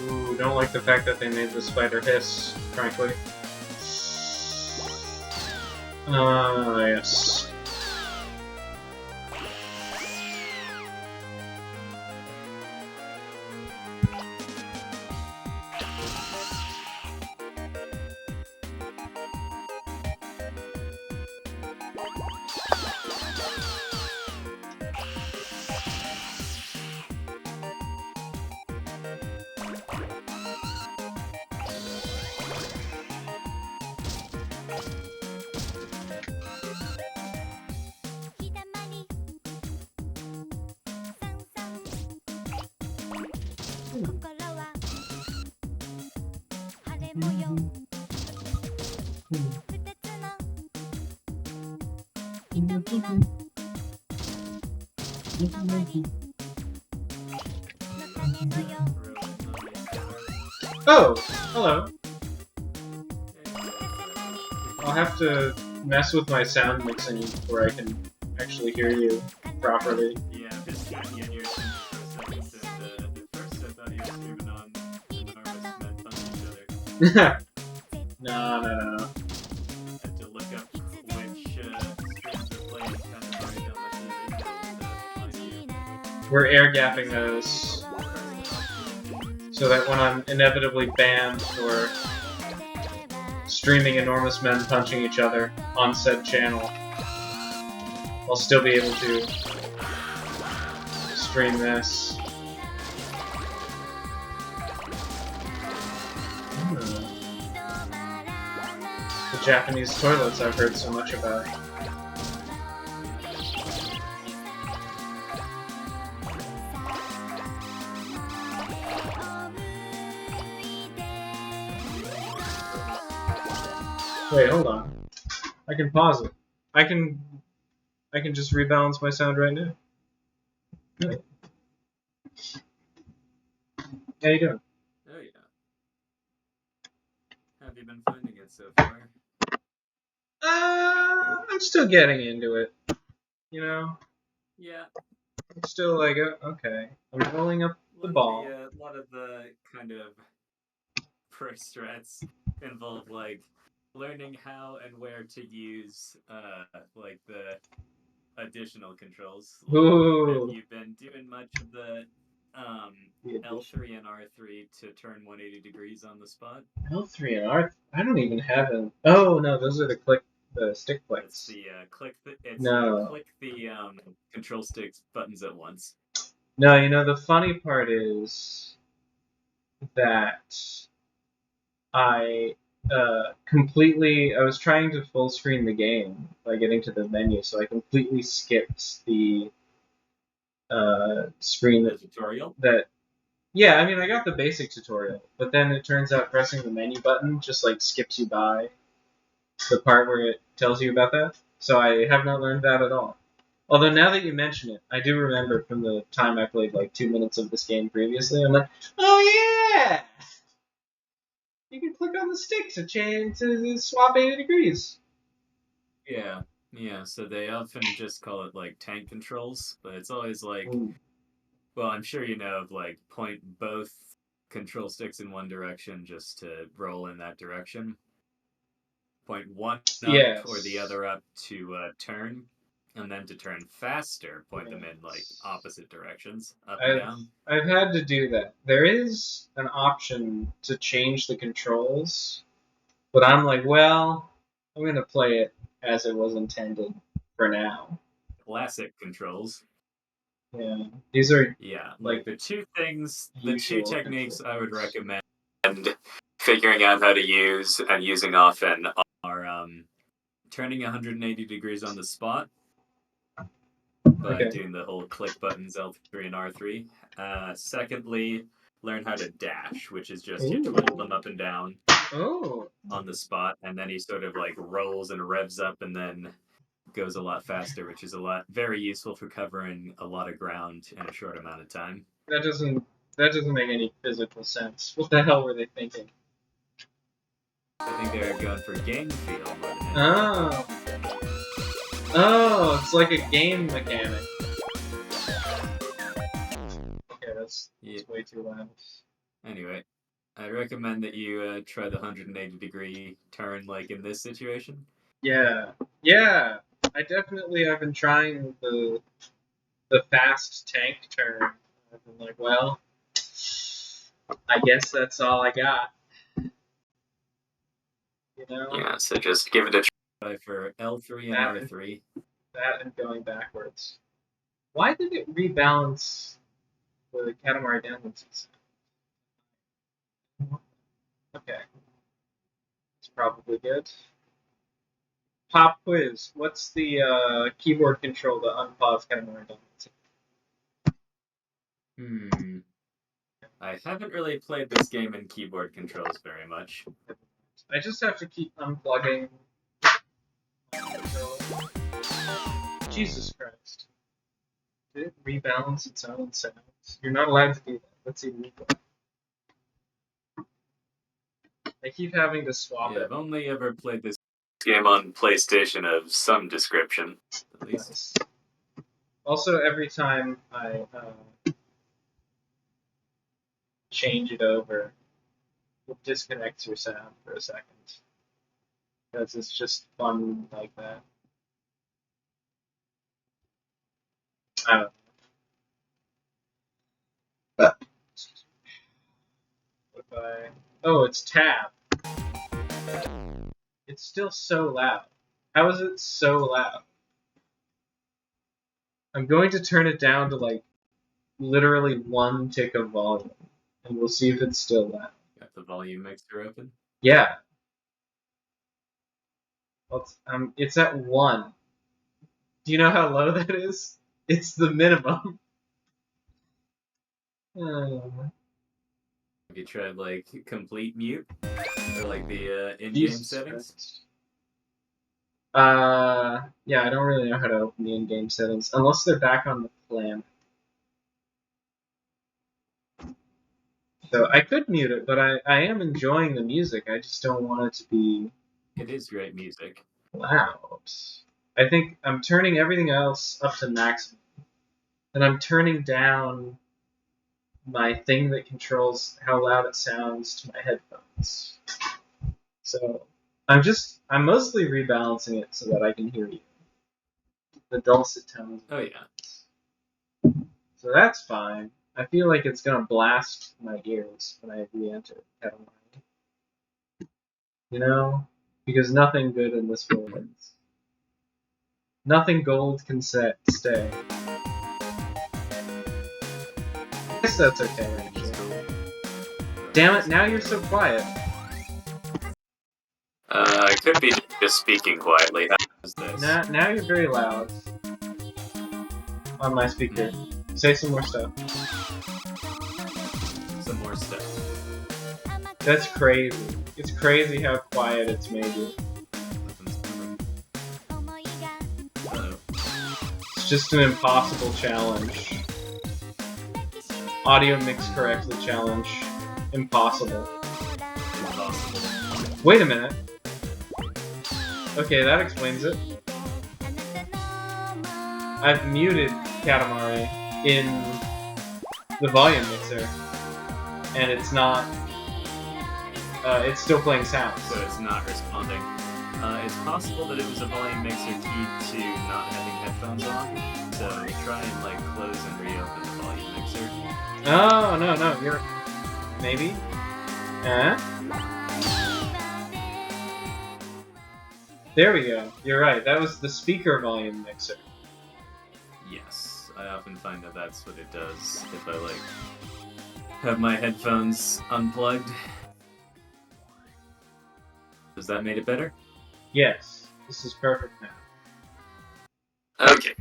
A: Ooh, don't like the fact that they made the spider hiss, frankly. Yes. Oh, hello. I'll have to mess with my sound mixing before I can actually hear you properly.
E: Yeah, this got me on your attention for a second, and at first I thought you were screaming on enormous men punching each other.
A: No.
E: Had to look up which streams are playing Katamari Damacy to find you.
A: We're air gapping those so that when I'm inevitably banned for streaming enormous men punching each other on said channel, I'll still be able to stream this. The Japanese toilets I've heard so much about. Wait, hold on. I can pause it. I can just rebalance my sound right now. Really? How you doing?
E: Oh yeah. Have you been finding it so far?
A: I'm still getting into it. You know?
E: Yeah.
A: I'm still like, okay. I'm rolling up the ball.
E: A lot of the kind of pro strats involve like learning how and where to use like the additional controls. Like,
A: Ooh.
E: have you been doing much of the
A: The
E: L3 and R3 to turn 180 degrees on the spot?
A: L3 and R. I don't even have an. Oh no, those are the stick
E: It's
A: clicks.
E: the
A: No.
E: click the control sticks buttons at once.
A: No, you know the funny part is that I I was trying to full screen the game by getting to the menu, so I completely skipped the screen
E: The tutorial.
A: Yeah, I mean, I got the basic tutorial, but then it turns out pressing the menu button just like skips you by the part where it tells you about that. So I have not learned that at all. Although now that you mention it, I do remember from the time I played like 2 minutes of this game previously. I'm like, oh yeah, you can click on the stick to change to swap 80 degrees.
E: Yeah, yeah. So they often just call it like tank controls, but it's always like,
A: Ooh.
E: well, I'm sure you know of like point both control sticks in one direction just to roll in that direction. Point one up or the
A: Yes.
E: other up to turn, and then to turn faster, point them in like
A: Yes.
E: opposite directions, up and
A: I've
E: down.
A: I've had to do that. There is an option to change the controls, but I'm like, well, I'm gonna play it as it was intended for now.
E: Classic controls.
A: Yeah, these are
E: Yeah, like
A: like
E: the the two
A: usual
E: techniques I would
A: controls.
E: recommend figuring out how to use and using often are turning 180 degrees on the spot by
A: Okay.
E: doing the whole click buttons L3 and R3. Secondly, learn how to dash, which is just you twiddle them up and down
A: Oh.
E: on the spot, and then he sort of like rolls and revs up and then goes a lot faster, which is very useful for covering a lot of ground in a short amount of time.
A: That doesn't make any physical sense. What the hell were they thinking?
E: I think they're going for game feel more than anything.
A: Oh. Oh, it's like a game mechanic. Okay, that's way too loud.
E: Anyway, I recommend that you try the 180 degree turn like in this situation.
A: Yeah. Yeah. I definitely have been trying the fast tank turn. I've been like, well, I guess that's all I got. You know?
E: Yeah, so just give it a try for L3 and
A: That
E: R3.
A: That and going backwards. Why did it rebalance the Katamari Damacy? Okay. It's probably good. Pop quiz. What's the keyboard control to unpause Katamari Damacy?
E: I haven't really played this game in keyboard controls very much.
A: I just have to keep unplugging. Jesus Christ. Did it rebalance its own sounds? You're not allowed to do that. Let's see the replay. I keep having to swap it.
E: I've only ever played this game on PlayStation of some description, at least.
A: Nice. Also, every time I change it over, it disconnects your sound for a second. Because it's just fun like that. I don't know. What if I... Oh, it's tab. It's still so loud. How is it so loud? I'm going to turn it down to like literally one tick of volume, and we'll see if it's still loud.
E: Got the volume mixer open?
A: Yeah. Well, it's at 1. Do you know how low that is? It's the minimum.
E: Have you tried like complete mute or like the in-game settings?
A: Yeah, I don't really know how to open the in-game settings unless they're back on the plan. So I could mute it, but I am enjoying the music. I just don't want it to be.
E: It is great music.
A: Loud. I think I'm turning everything else up to maximum, and I'm turning down my thing that controls how loud it sounds to my headphones. So I'm mostly rebalancing it so that I can hear you. The dulcet tones.
E: Oh yeah.
A: So that's fine. I feel like it's gonna blast my ears when I re-enter Katamari. You know? Because nothing good in this world is. Nothing gold can stay. I guess that's okay, actually. Damn it, now you're so quiet.
E: I could be just speaking quietly. How's this?
A: Now you're very loud. On my speaker. Say some more stuff.
E: Some more stuff.
A: That's crazy. It's crazy how quiet it's made you.
E: Uh-oh.
A: It's just an impossible challenge. Audio mix correctly challenge. Impossible.
E: Impossible.
A: Wait a minute. Okay, that explains it. I've muted Katamari in the volume mixer, and it's not. It's still playing sound.
E: So it's not responding. It's possible that it was a volume mixer keyed to not having headphones on. So try and like close and reopen the volume mixer.
A: Oh no, you're maybe. Huh? There we go. You're right. That was the speaker volume mixer.
E: Yes, I often find that that's what it does if I like have my headphones unplugged. Does that make it better?
A: Yes, this is perfect now.
E: Okay.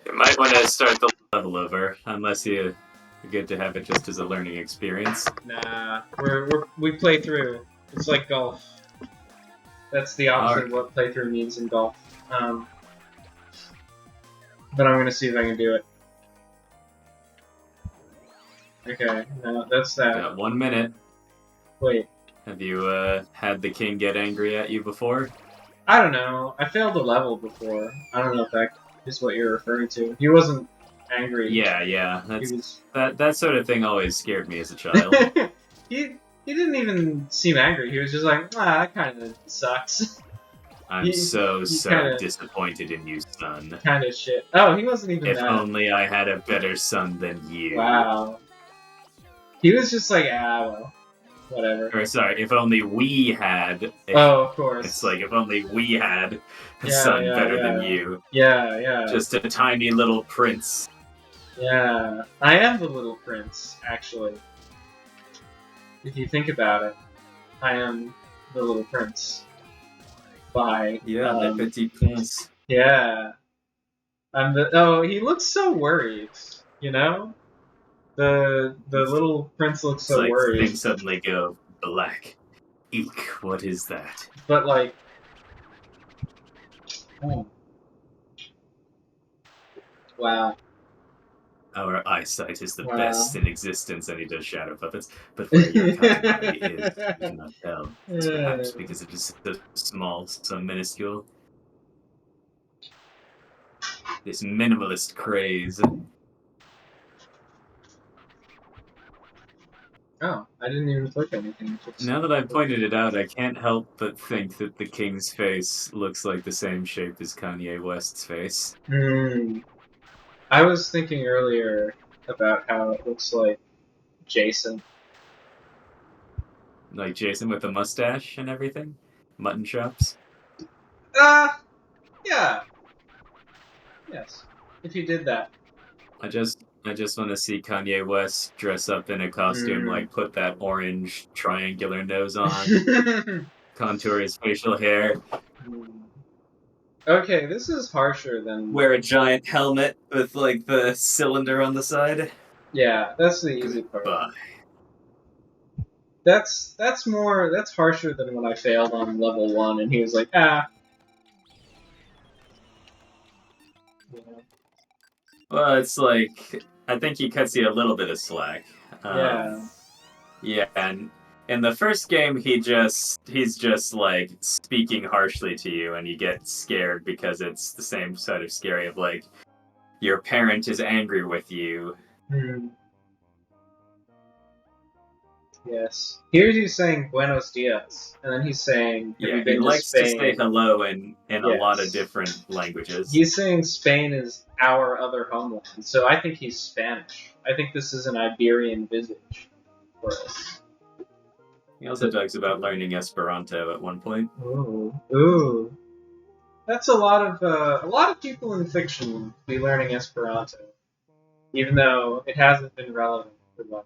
E: You might want to start the level over, unless you're good to have it just as a learning experience.
A: Nah, we play through. It's like golf. That's the opposite of what playthrough means in golf. But I'm gonna see if I can do it. Okay, no, that's that.
E: Got 1 minute.
A: Wait,
E: Have you had the king get angry at you before?
A: I don't know. I failed a level before. I don't know if that is what you're referring to. He wasn't angry.
E: Yeah.
A: He was.
E: That sort of thing always scared me as a child.
A: he didn't even seem angry. He was just like, that kind of sucks.
E: I'm
A: He
E: so
A: kinda-
E: disappointed in you, son.
A: Kind of shit. Oh, he wasn't even
E: If
A: mad.
E: only I had a better son than you.
A: Wow. He was just like, well, whatever.
E: Or sorry, if only we had.
A: Oh, of course.
E: It's like if only we had a
A: Yeah,
E: son
A: yeah,
E: better
A: yeah.
E: than you.
A: Yeah.
E: Just a tiny little prince.
A: Yeah. I am the little prince, actually. If you think about it, I am the little prince. By
E: Le petit prince.
A: yeah. Oh, he looks so worried. You know, the little prince looks
E: It's
A: so
E: like
A: worried.
E: things suddenly go black. Eek, what is that?
A: But like, wow.
E: Our eyesight is the
A: Wow.
E: best in existence, and he does shadow puppets. But where your Katamari is, we cannot tell. It's perhaps because it is so small, so minuscule. This minimalist craze.
A: Oh, I didn't even click anything.
E: Now that I've pointed it out, I can't help but think that the king's face looks like the same shape as Kanye West's face.
A: I was thinking earlier about how it looks like Jason.
E: Like Jason with a mustache and everything? Mutton chops?
A: Yeah. Yes. If you did that.
E: I just want to see Kanye West dress up in a costume, like put that orange triangular nose on, contour his facial hair,
A: Okay, this is harsher than...
E: wear a giant helmet with like the cylinder on the side.
A: Yeah, that's the easy part.
E: Goodbye.
A: That's harsher than when I failed on level 1 and he was like, You know?
E: Well, it's like, I think he cuts you a little bit of slack. Yeah, and in the first game, he's just like speaking harshly to you, and you get scared because it's the same sort of scary of like, your parent is angry with you.
A: Yes. Here he's saying Buenos Dias, and then he's saying, have
E: Yeah,
A: you
E: he
A: been to
E: likes to say
A: Spain?
E: hello in a lot of
A: Yes.
E: different languages.
A: He's saying Spain is our other homeland, so I think he's Spanish. I think this is an Iberian visage for us.
E: He also talks about learning Esperanto at one point.
A: Ooh. That's a lot of people in fiction be learning Esperanto, even though it hasn't been relevant for like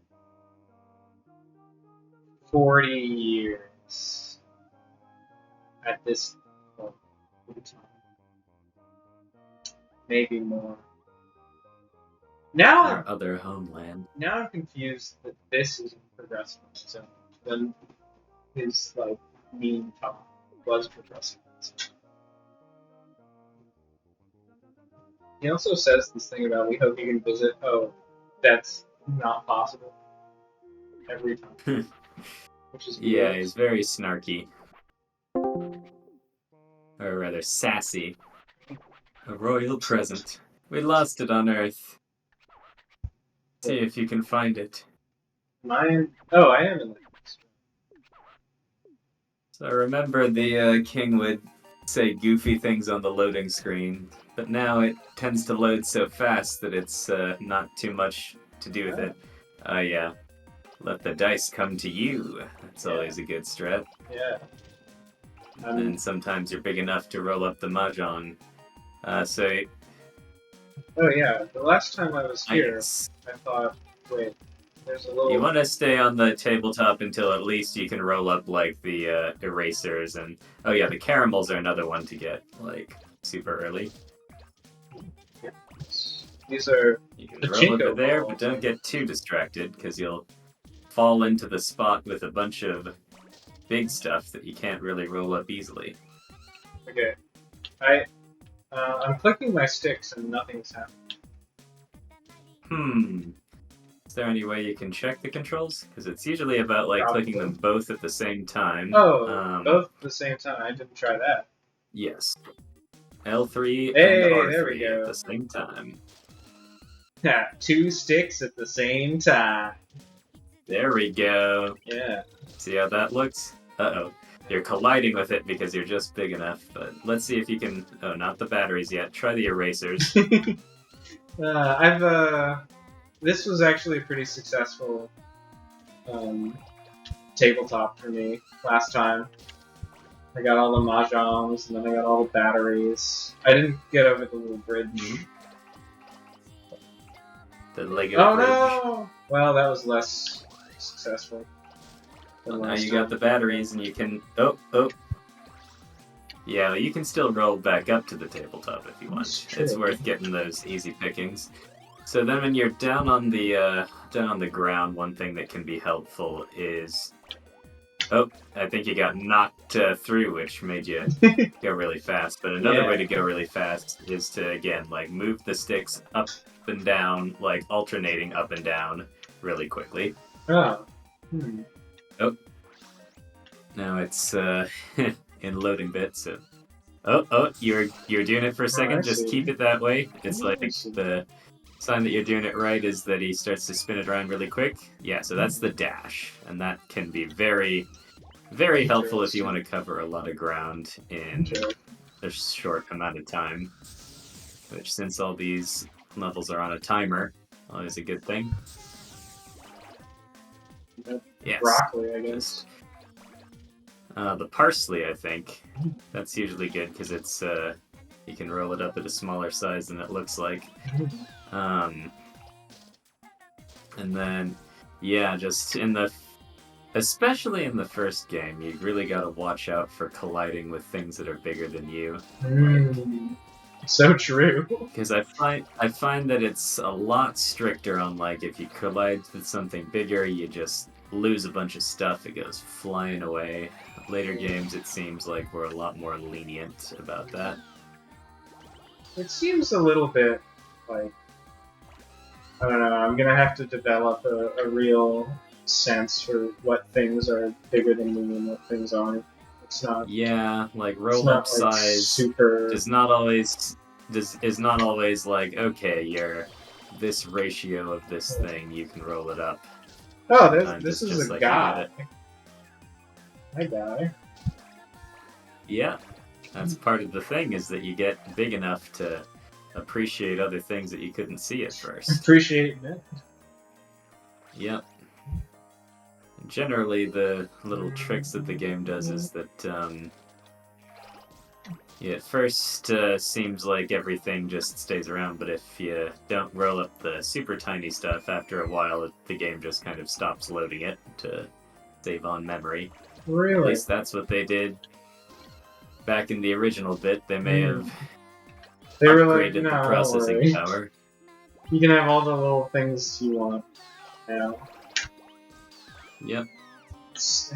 A: 40 years at this point in time. Maybe more. Now
E: Our other homeland.
A: I'm confused that this isn't progressive. So when his like meme talk was progressive. He also says this thing about we hope you can visit. Oh, that's not possible every time. Which is
E: Yeah,
A: weird.
E: he's very snarky. Or rather, sassy. A royal present. We lost it on Earth. See if you can find it.
A: I am in the
E: So I remember the king would say goofy things on the loading screen, but now it tends to load so fast that it's not too much to do with it. Yeah. Let the dice come to you. That's always a good strat.
A: Yeah.
E: And sometimes you're big enough to roll up the mahjong. So
A: Oh yeah, the last time I was here,
E: yes.
A: I thought, wait, there's a little.
E: You want to stay on the tabletop until at least you can roll up like the erasers and oh yeah, the caramels are another one to get like super early.
A: These are
E: You can
A: the
E: roll over
A: Chinko
E: there,
A: balls.
E: but don't get too distracted because you'll fall into the spot with a bunch of big stuff that you can't really roll up easily.
A: Okay, I'm clicking my sticks and nothing's happening.
E: Is there any way you can check the controls? Because it's usually about like
A: Probably.
E: clicking them both at the same time.
A: Oh, both at the same time. I didn't try that.
E: Yes. L3
A: Hey,
E: and R3
A: there we go.
E: at the same time.
A: Yeah, 2 sticks at the same time.
E: There we go.
A: Yeah.
E: See how that looks? Uh-oh. You're colliding with it because you're just big enough, but let's see if you can... Oh, not the batteries yet. Try the erasers.
A: This was actually a pretty successful tabletop for me last time. I got all the mahjongs, and then I got all the batteries. I didn't get over the little bridge.
E: The Lego
A: Oh
E: bridge.
A: no! Well, that was less successful.
E: Well, now you got the batteries and you can... Oh. Yeah, you can still roll back up to the tabletop if you want. It's worth getting those easy pickings. So then when you're down on the ground, one thing that can be helpful is... Oh, I think you got knocked through, which made you go really fast. But another way to go really fast is to, again, like, move the sticks up and down, like, alternating up and down really quickly.
A: Oh.
E: Oh. Now it's in loading bit, so... Oh, you're doing it for a second. Just keep it that way. It's like the sign that you're doing it right is that he starts to spin it around really quick. Yeah, so that's the dash, and that can be very, very helpful if you want to cover a lot of ground in a short amount of time. Which, since all these levels are on a timer, always a good thing. Yes.
A: Broccoli, I guess.
E: The parsley, I think. That's usually good because it's you can roll it up at a smaller size than it looks like. And then, yeah, just especially in the first game, you really gotta watch out for colliding with things that are bigger than you.
A: So true.
E: Because I find that it's a lot stricter on, like, if you collide with something bigger, you just lose a bunch of stuff. It goes flying away. Later games, it seems like we're a lot more lenient about that.
A: It seems a little bit like, I don't know, I'm gonna have to develop a real sense for what things are bigger than me and what things aren't. It's not.
E: Yeah, like roll-up size
A: super...
E: is not always like, okay, you're this ratio of this thing, you can roll it up.
A: Oh,
E: Sometimes
A: this
E: it's
A: is
E: just
A: a
E: like you
A: guy.
E: get it.
A: Hi, guy.
E: Yeah, that's part of the thing, is that you get big enough to appreciate other things that you couldn't see at first.
A: Appreciate it.
E: Yep. Generally, the little tricks that the game does is that yeah, at first seems like everything just stays around, but if you don't roll up the super tiny stuff, after a while the game just kind of stops loading it to save on memory. At
A: Really?
E: least that's what they did back in the original bit. They may have
A: They were like,
E: upgraded
A: no,
E: the
A: don't
E: processing
A: worry.
E: power.
A: You can have all the little things you want now.
E: Yep.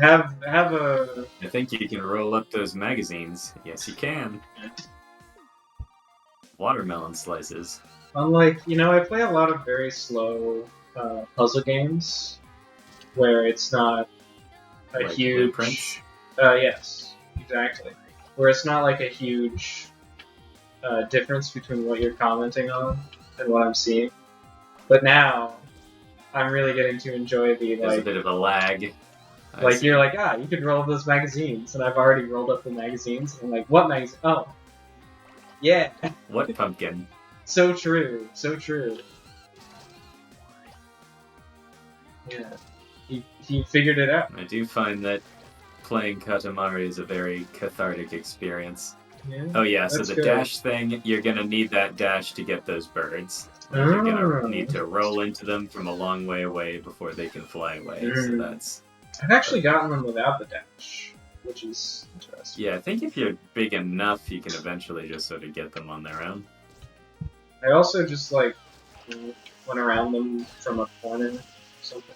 A: Have a...
E: I think you can roll up those magazines. Yes, you can. Watermelon slices.
A: Unlike, I play a lot of very slow puzzle games where it's not a
E: Like
A: huge...
E: Blueprints?
A: Yes, exactly. Where it's not like a huge difference between what you're commenting on and what I'm seeing. But now, I'm really getting to enjoy the,
E: There's a
A: like...
E: bit of a lag.
A: Like, you're like, you could roll up those magazines, and I've already rolled up the magazines, and I'm like, what magazine? Oh. Yeah.
E: What pumpkin?
A: So true. So true. Yeah. He figured it out.
E: I do find that playing Katamari is a very cathartic experience.
A: Yeah.
E: Oh yeah, so
A: That's
E: the
A: good.
E: dash thing, you're gonna need that dash to get those birds. Like, you're gonna need to roll into them from a long way away before they can fly away, so that's...
A: I've actually gotten them without the dash, which is interesting.
E: Yeah, I think if you're big enough, you can eventually just sort of get them on their own.
A: I also just, like, went around them from a corner or something.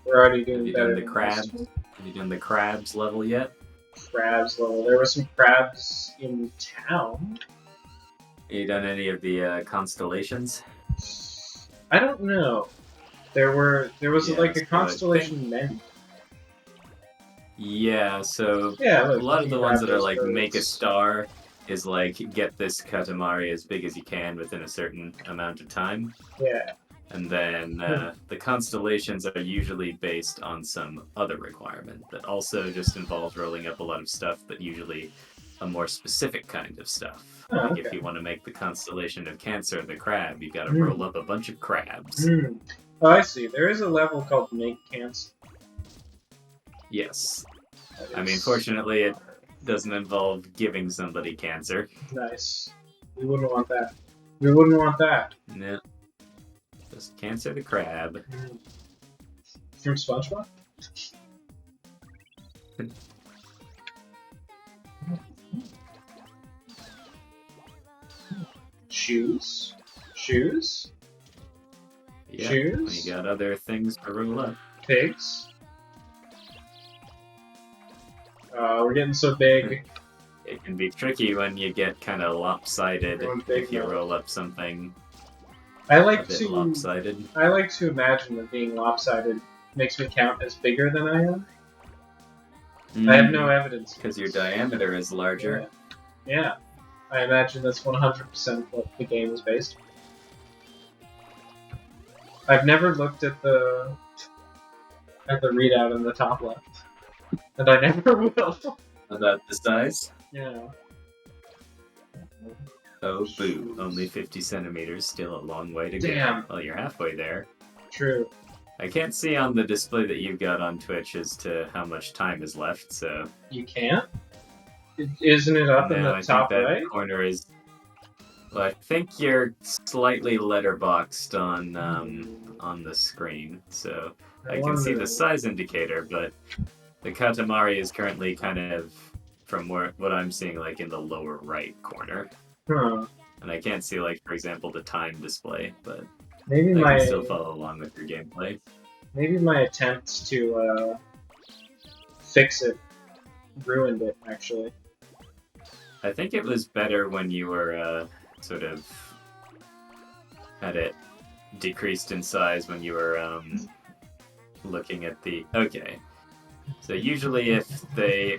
A: We're already doing
E: Have you
A: better
E: done the
A: than
E: crabs?
A: this.
E: Have you done the crabs level yet?
A: Crabs level. There were some crabs in town.
E: Have you done any of the constellations?
A: I don't know. There was like a
E: so
A: constellation menu.
E: Yeah, so
A: Yeah,
E: a
A: look,
E: lot of
A: you
E: the
A: can
E: ones
A: grab
E: that are
A: those
E: like make a
A: birds.
E: star is like get this Katamari as big as you can within a certain amount of time.
A: Yeah.
E: And then the constellations are usually based on some other requirement that also just involves rolling up a lot of stuff, but usually a more specific kind of stuff.
A: Oh,
E: Like
A: okay.
E: if you want to make the constellation of Cancer the crab, you gotta roll up a bunch of crabs.
A: Oh, I see. There is a level called Make Cancer.
E: Yes. I mean, fortunately, it doesn't involve giving somebody cancer.
A: Nice. We wouldn't want that. We wouldn't want that.
E: No. Just Cancer the crab.
A: From SpongeBob? Shoes? Shoes?
E: Yeah,
A: Shoes?
E: we got other things to roll up.
A: Pigs? We're getting so big.
E: It can be tricky when you get kind of lopsided
A: Going big
E: if you
A: now.
E: roll up something
A: I
E: a
A: like
E: bit
A: to
E: lopsided.
A: I like to imagine that being lopsided makes me count as bigger than I am. I have no evidence.
E: Because your diameter is larger.
A: Yeah. I imagine that's 100% what the game is based on. I've never looked at the readout in the top left. And I never will.
E: About the size?
A: Yeah.
E: Oh, boo. Only 50 centimeters. Still a long way to go.
A: Damn.
E: Well, you're halfway there.
A: True.
E: I can't see on the display that you've got on Twitch as to how much time is left, so...
A: You can't? Isn't it up in
E: No,
A: the
E: I
A: top
E: think that
A: right?
E: corner is... Well, I think you're slightly letterboxed on the screen, so I can see the size indicator, but the Katamari is currently kind of, from what I'm seeing, like in the lower right corner.
A: Huh.
E: And I can't see, like, for example, the time display, but
A: Maybe
E: I
A: my
E: can still follow along with your gameplay.
A: maybe my attempt to fix it ruined it, actually.
E: I think it was better when you were sort of had it decreased in size when you were looking at the... Okay. So usually if they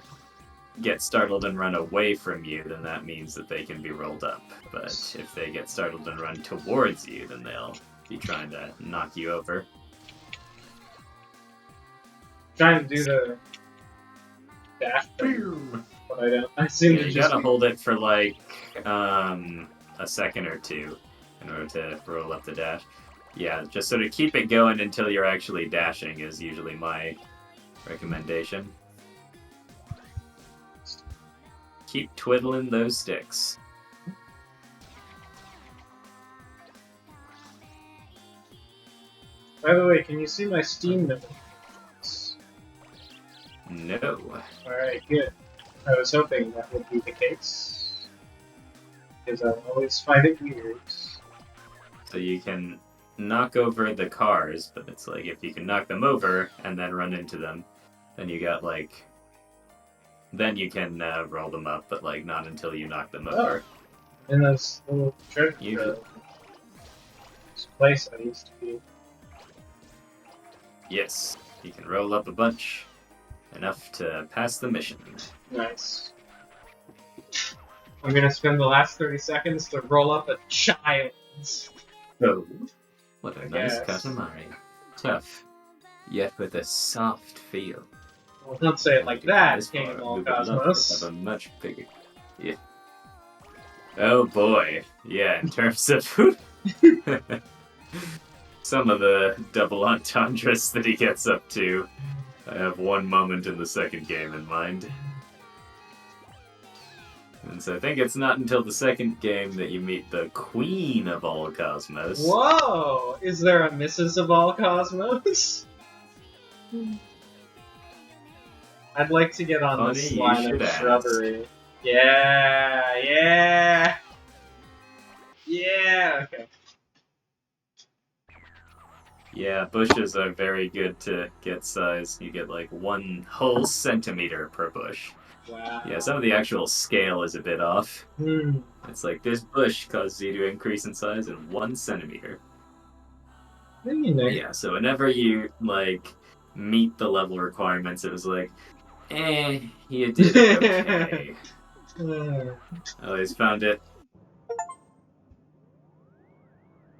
E: get startled and run away from you, then that means that they can be rolled up. But if they get startled and run towards you, then they'll be trying to knock you over.
A: Trying to do the dash thing, but I don't. I seem
E: Yeah,
A: to
E: you
A: just
E: gotta
A: be...
E: hold it for like a second or two in order to roll up the dash. Yeah, just sort of keep it going until you're actually dashing is usually my recommendation. Keep twiddling those sticks.
A: By the way, can you see my Steam notifications?
E: No.
A: Alright, good. I was hoping that would be the case. Because I always find it weird.
E: So you can knock over the cars, but it's like if you can knock them over and then run into them, then you got like... Then you can roll them up, but like not until you knock them over.
A: In this little treasure
E: Usually.
A: trove. This place I used to be.
E: Yes, you can roll up a bunch. Enough to pass the mission.
A: Nice. I'm gonna spend the last 30 seconds to roll up a child.
E: Oh, what a
A: I
E: nice
A: guess.
E: Katamari. Tough, yet with a soft feel.
A: Well, don't say it like that, King of all Cosmos.
E: Have a much bigger. Yeah. Oh boy. Yeah, in terms of some of the double entendres that he gets up to, I have one moment in the second game in mind. And so I think it's not until the second game that you meet the Queen of all Cosmos.
A: Whoa! Is there a Mrs. of all Cosmos? I'd like to get on
E: Funny,
A: this
E: you
A: line
E: should
A: of
E: ask.
A: shrubbery. Yeah, yeah! Yeah! Okay.
E: Yeah, bushes are very good to get size. You get like 1 whole centimeter per bush.
A: Wow.
E: Yeah, some of the actual scale is a bit off.
A: Hmm.
E: It's like this bush causes you to increase in size in 1 centimeter. Yeah, so whenever you like meet the level requirements, it was like, you did it okay. I always found it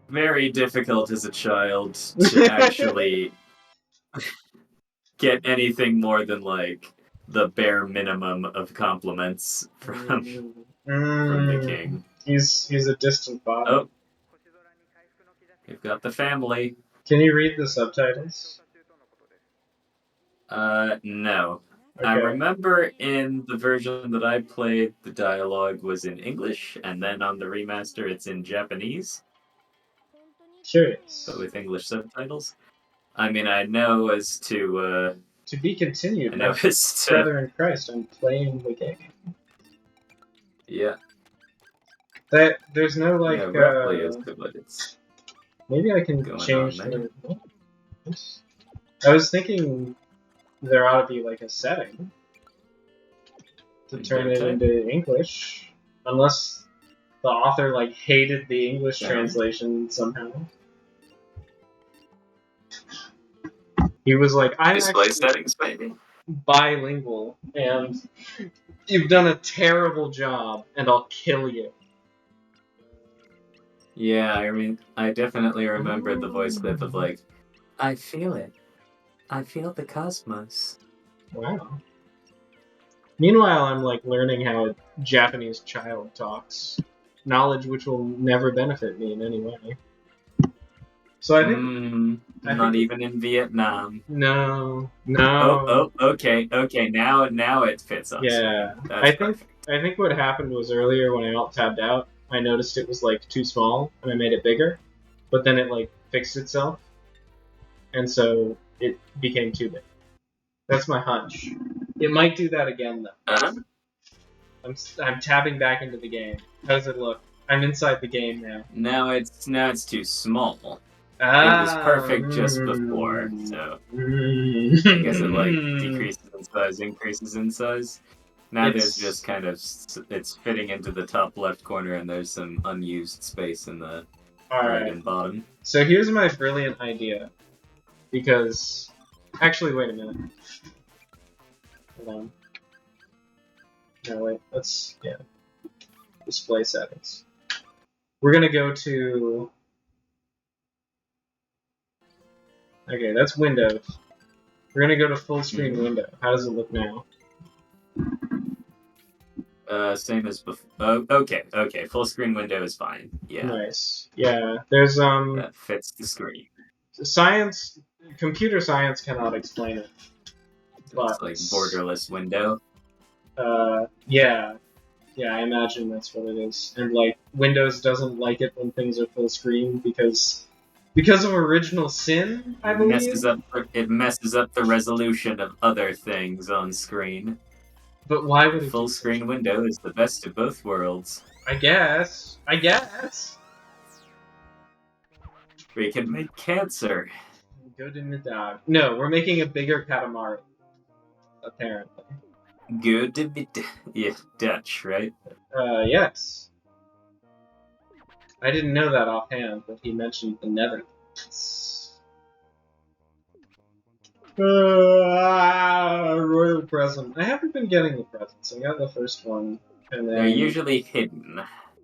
E: very difficult as a child to actually get anything more than like the bare minimum of compliments from the king.
A: He's a distant father.
E: Oh, you've got the family.
A: Can you read the subtitles?
E: No.
A: Okay.
E: I remember in the version that I played, the dialogue was in English, and then on the remaster, it's in Japanese,
A: Curious.
E: but with English subtitles. I mean, I know as to,
A: To be continued.
E: I know as to,
A: Brother in Christ, I'm playing the game.
E: yeah.
A: There's no like.
E: Yeah, roughly as to what it's
A: Maybe I can
E: going
A: change
E: on there.
A: the. I was thinking there ought to be like a setting to turn it into English, unless the author like hated the English translation somehow. He was like, "I'm
E: Display
A: actually
E: settings, maybe?
A: bilingual, and you've done a terrible job, and I'll kill you."
E: Yeah, I mean, I definitely remember the voice clip of like, I feel it. I feel the cosmos.
A: Wow. Meanwhile, I'm like learning how a Japanese child talks, knowledge which will never benefit me in any way. So I think
E: not even in Vietnam.
A: no.
E: Oh, okay. Now it fits on.
A: Yeah,
E: That's perfect.
A: I think what happened was earlier when I alt tabbed out, I noticed it was like too small, and I made it bigger, but then it like fixed itself, and so it became too big. That's my hunch. It might do that again though.
E: Uh-huh.
A: I'm tabbing back into the game. How does it look? I'm inside the game now.
E: Now it's too small. It was perfect just before, so I guess it like decreases in size, increases in size. Now there's just kind of it's fitting into the top left corner, and there's some unused space in the right and bottom.
A: So here's my brilliant idea, because actually, wait a minute. Hold on. No, wait. Let's, yeah. Display settings. We're gonna go to... Okay, that's Windows. We're gonna go to full screen window. How does it look now?
E: Same as before. Oh, okay. Full screen window is fine. Yeah.
A: Nice. Yeah, there's,
E: That fits the screen.
A: science... Computer science cannot explain it. But...
E: It's like borderless window.
A: Yeah. Yeah, I imagine that's what it is. And, like, Windows doesn't like it when things are full screen because of original sin, I believe?
E: It messes up the resolution of other things on screen.
A: But why would it
E: Full
A: do
E: screen window is the best of both worlds.
A: I guess.
E: We can make cancer.
A: Good in the dog. No, we're making a bigger Katamari. Apparently.
E: Good to be... Yeah, Dutch, right?
A: Yes. I didn't know that offhand, but he mentioned the Netherlands. Royal present. I haven't been getting the presents. I got the first one, and then...
E: They're usually hidden.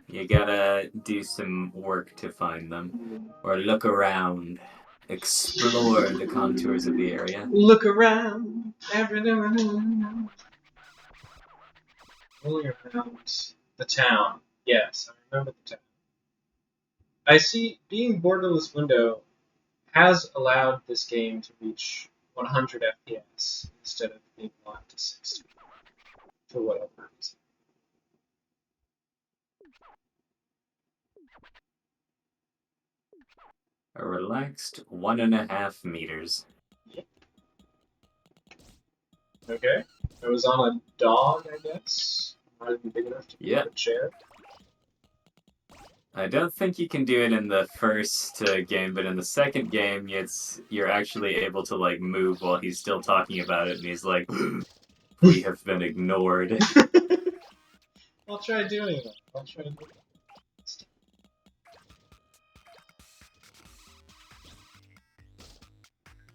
E: You gotta do some work to find them. Or look around. Explore the contours of the area.
A: Look around. Everything. Only around the town. Yes, I remember the town. I see being borderless window has allowed this game to reach 100 FPS instead of being locked to 60 for whatever reason.
E: A relaxed 1.5 meters.
A: Yep. Okay. I was on a dog, I guess. Might have been big enough to be a chair.
E: I don't think you can do it in the first game, but in the second game, you're actually able to like move while he's still talking about it, and he's like, "We have been ignored."
A: I'll try doing it.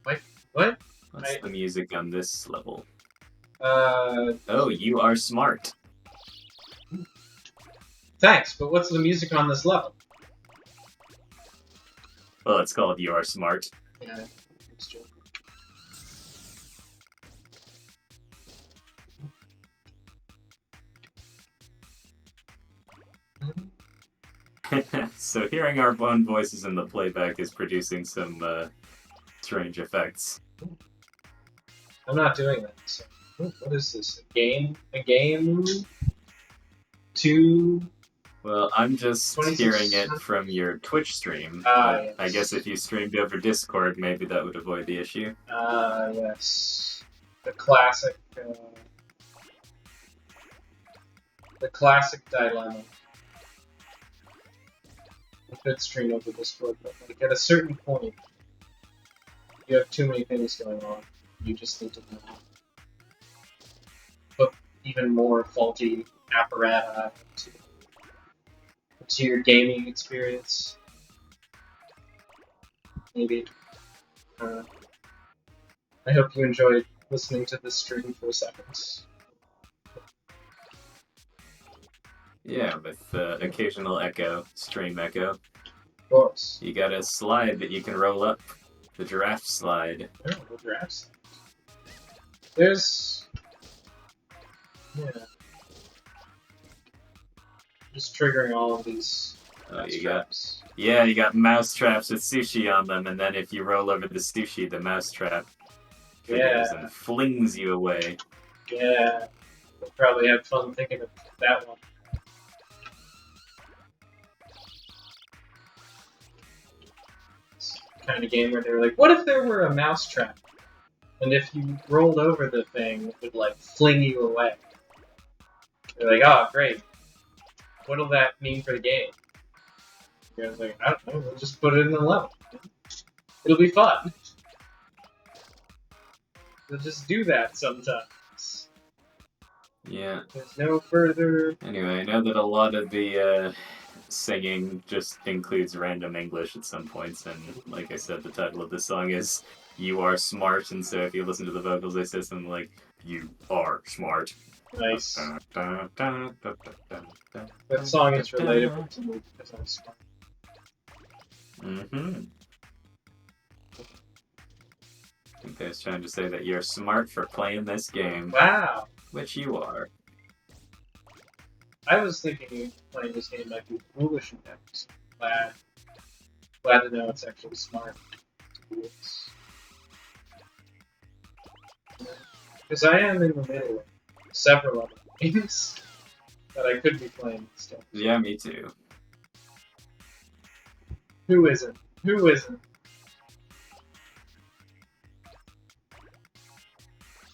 A: Wait, what?
E: What's the music on this level?
A: Oh,
E: you are smart.
A: Thanks, but what's the music on this level?
E: Well, it's called You Are Smart.
A: Yeah, it's true.
E: So hearing our own voices in the playback is producing some strange effects.
A: I'm not doing that. So. What is this? A game? A game? 2?
E: Well, I'm just hearing it from your Twitch stream.
A: Yes.
E: I guess if you streamed over Discord, maybe that would avoid the issue.
A: Yes. The classic dilemma. I could stream over Discord, but like at a certain point, you have too many things going on. You just need to know. Put even more faulty apparatus to your gaming experience. Maybe. I hope you enjoyed listening to this stream for seconds.
E: Yeah, with occasional echo, stream echo.
A: Of course.
E: You got a slide that you can roll up. The giraffe slide.
A: Oh, the giraffe slide. There's... Yeah. Just triggering all of these traps.
E: You got mouse traps with sushi on them, and then if you roll over the sushi, the mouse trap triggers and flings you away.
A: Yeah. We'll probably have fun thinking of that one. It's the kind of game where they were like, what if there were a mouse trap? And if you rolled over the thing, it would like fling you away. They're like, oh, great. What'll that mean for the game? You guys like, I don't know, we'll just put it in the level. It'll be fun. We'll just do that sometimes.
E: Yeah.
A: There's no further...
E: Anyway, I know that a lot of the singing just includes random English at some points, and like I said, the title of the song is You Are Smart, and so if you listen to the vocals, they say something like, You are smart.
A: Nice. That song is relatable to me because I'm smart.
E: Mm-hmm. I think I was trying to say that you're smart for playing this game,
A: Wow.
E: which you are.
A: I was thinking playing this game might be foolish and things. Glad to know it's actually smart. Because I am in the middle of several other games that I could be playing instead.
E: Yeah, me too.
A: Who isn't? Who isn't?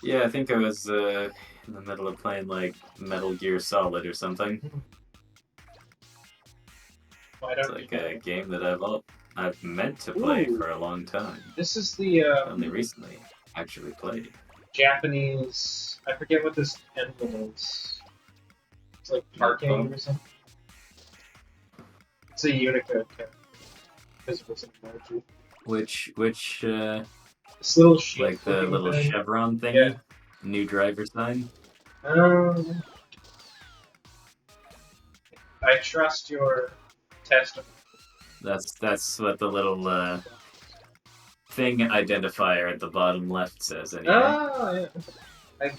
E: Yeah, I think I was in the middle of playing like Metal Gear Solid or something.
A: Why
E: It's
A: don't
E: like
A: you
E: a game that I've meant to play
A: Ooh.
E: for a long time.
A: This is the
E: Only recently actually played.
A: Japanese. I forget what this emblem is. It's like parking or something. It's a Unicode character. Because it was an emoji.
E: Which
A: This little sheep
E: like the
A: looking
E: little
A: thing.
E: chevron thingy?
A: Yeah.
E: New driver sign?
A: I trust your testimony.
E: That's what the little thing identifier at the bottom left says anyway.
A: Oh, yeah.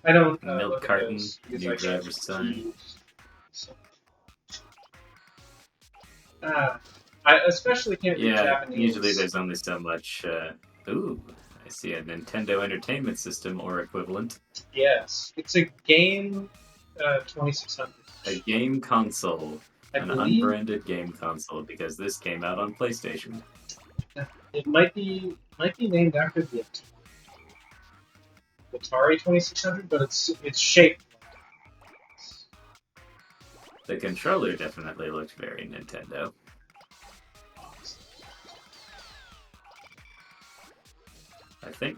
A: I don't
E: Milk
A: look at
E: carton,
A: those because
E: new
A: I
E: driver
A: change
E: sign.
A: keys. So. I especially can't read
E: Yeah,
A: Japanese.
E: usually there's only so much. Ooh, I see a Nintendo Entertainment System or equivalent.
A: Yes, it's a game 2600.
E: A game console.
A: I
E: An
A: believe
E: unbranded game console because this came out on PlayStation.
A: it might be named after the Atari 2600, but it's shaped.
E: The controller definitely looked very Nintendo. I think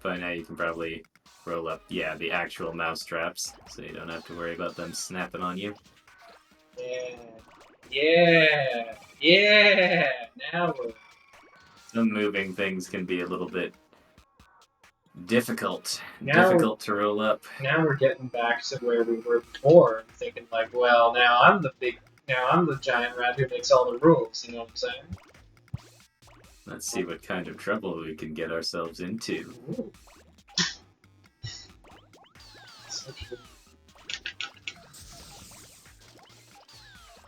E: by now you can probably roll up, the actual mouse straps, so you don't have to worry about them snapping on you.
A: Yeah. Now we're...
E: Some moving things can be a little bit difficult to roll up.
A: Now we're getting back to where we were before, thinking like, well, now I'm the giant rat who makes all the rules. You know what I'm saying?
E: Let's see what kind of trouble we can get ourselves into.
A: Ooh.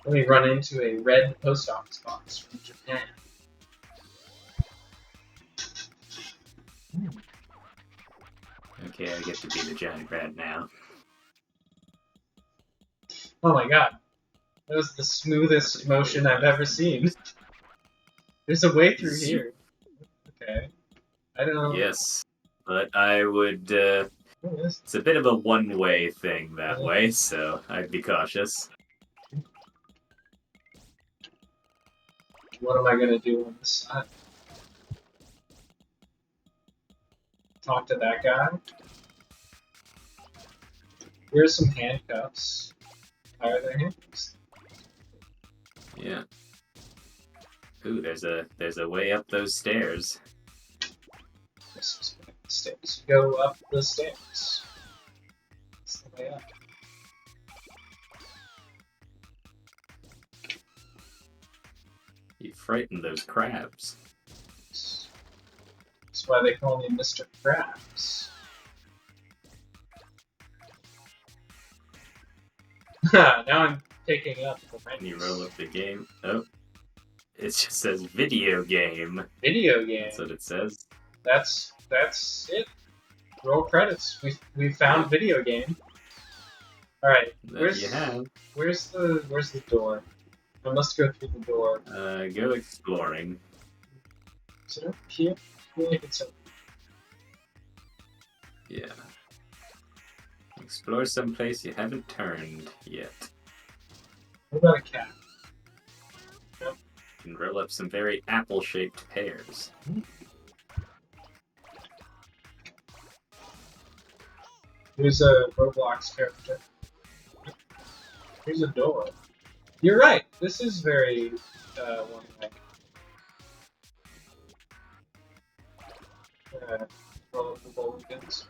A: Let me run into a red post office box from Japan.
E: Okay, I get to be the giant rat now.
A: Oh my god. That was the smoothest motion I've ever seen. There's a way through here. Okay. I don't know.
E: Yes, but I would, it's a bit of a one-way thing that way, so I'd be cautious.
A: What am I gonna do on this side? Talk to that guy? Here's some handcuffs. How are there handcuffs?
E: Yeah. Ooh, there's a way up those stairs.
A: This is the stairs. Go up the stairs. That's the way up.
E: You frightened those crabs.
A: That's why they call me Mr. Krabs. Now I'm taking up the
E: Can you
A: ranks.
E: roll up the game? Oh. It just says video game.
A: Video game.
E: That's what it says.
A: That's it. Roll credits. We found video game. All right.
E: That you have.
A: Where's the door? I must go through the door.
E: Go exploring.
A: Is it up here? I feel like it's up.
E: Yeah. Explore someplace you haven't turned yet.
A: What about a cat?
E: You can roll up some very apple-shaped pears.
A: Here's a Roblox character. Here's a door. You're right. This is very one-like. Roll up the bowling pins.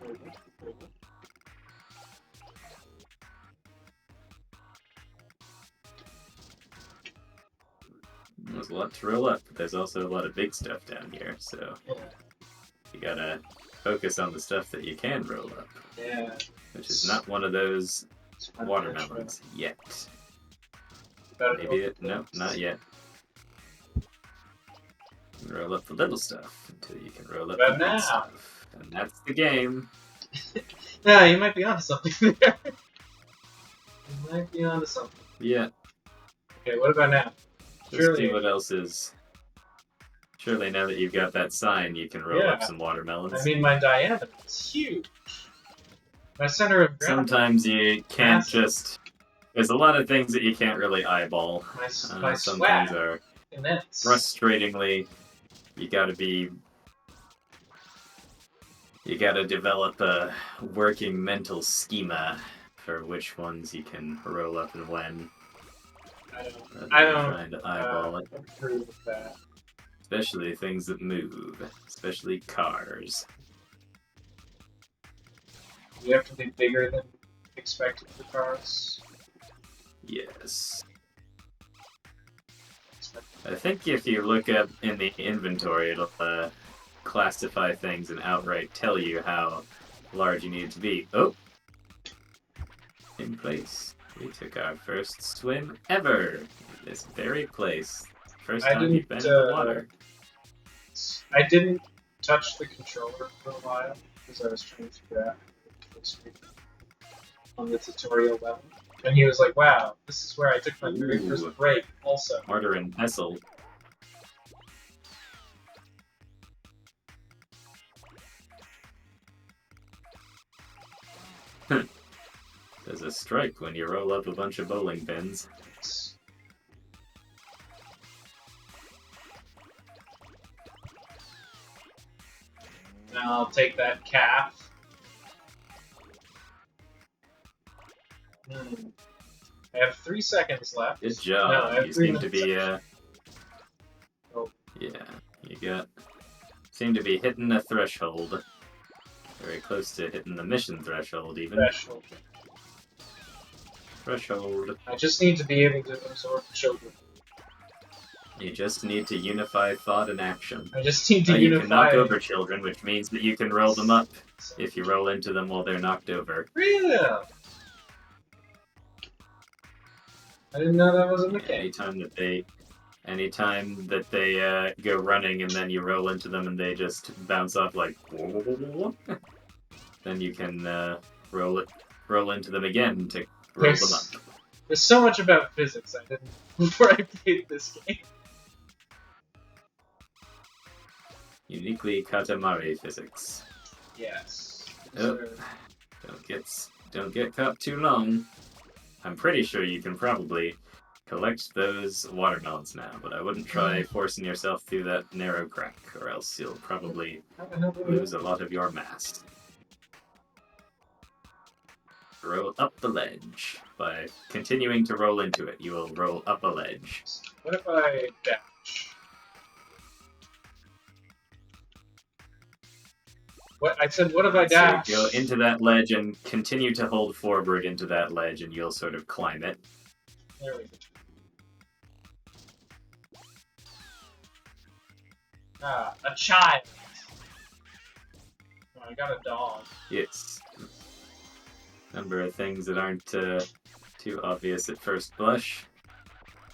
E: There's a lot to roll up, but there's also a lot of big stuff down here, so
A: Yeah.
E: you gotta focus on the stuff that you can roll up.
A: Yeah.
E: Which is not one of those
A: It's fun
E: watermelons yet.
A: Better
E: Maybe
A: go
E: it.
A: for
E: No,
A: this.
E: not yet. You can roll up the little stuff until you can roll up
A: But
E: the big
A: now.
E: stuff. And that's the game.
A: Yeah, you might be onto something there. You might be onto something.
E: Yeah.
A: Okay, what about now?
E: Let's
A: Surely.
E: see what else is. Surely now that you've got that sign, you can roll up
A: Yeah.
E: some watermelons.
A: I mean, my diameter is huge. My center of gravity.
E: Sometimes you can't
A: Massive.
E: just. There's a lot of things that you can't really eyeball.
A: My
E: Some
A: swag.
E: things are
A: Immense.
E: frustratingly. You gotta develop a working mental schema for which ones you can roll up and when.
A: I
E: Rather than
A: don't
E: trying to eyeball it.
A: approve of that.
E: Especially things that move. Especially cars.
A: You have to be bigger than expected for cars.
E: Yes. I think if you look up in the inventory, it'll classify things and outright tell you how large you need to be. Oh! In place. We took our first swim ever in this very place. First
A: I
E: time you've been in the water.
A: I didn't touch the controller for a while because I was trying to figure out how to speed on the tutorial level. And he was like, wow, this is where I took my very first
E: Ooh.
A: break also.
E: Mortar and pestle. There's a strike when you roll up a bunch of bowling pins.
A: Now I'll take that calf. I have 3 seconds left.
E: Good job.
A: No, I have
E: You
A: 3
E: seem to
A: minutes
E: be,
A: left. Oh.
E: Yeah, seem to be hitting a threshold. Very close to hitting the mission threshold, even. Threshold.
A: I just need to be able to absorb children.
E: You just need to unify thought and action.
A: I just need to
E: You
A: unify.
E: can knock over children, which means that you can roll them up if you roll into them while they're knocked over.
A: Really? I didn't know that was a mechanic.
E: Anytime that they go running and then you roll into them and they just bounce off like then you can roll into them again to roll them up.
A: There's so much about physics I didn't before I played this game.
E: Uniquely Katamari physics.
A: Yes.
E: Oh, don't get caught too long. I'm pretty sure you can probably collect those watermelons now, but I wouldn't try forcing yourself through that narrow crack, or else you'll probably lose a lot of your mass. Roll up the ledge. By continuing to roll into it, you will roll up a ledge.
A: What if I dash? What I said? What if I dash?
E: So go into that ledge and continue to hold forward into that ledge, and you'll sort of climb it.
A: There we go. Ah, a child. Oh, I got a dog.
E: Yes. Number of things that aren't too obvious at first blush.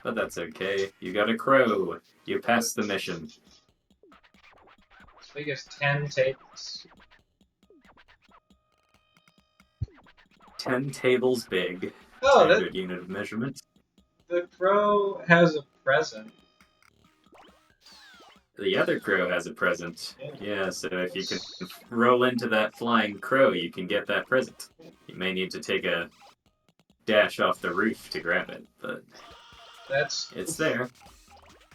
E: But that's okay. You got a crow. You passed the mission.
A: As big as 10 tables.
E: 10 tables big.
A: Oh,
E: Standard unit of measurement.
A: the crow has a present.
E: The other crow has a present. Yeah, so if you can roll into that flying crow, you can get that present. You may need to take a dash off the roof to grab it, but it's there.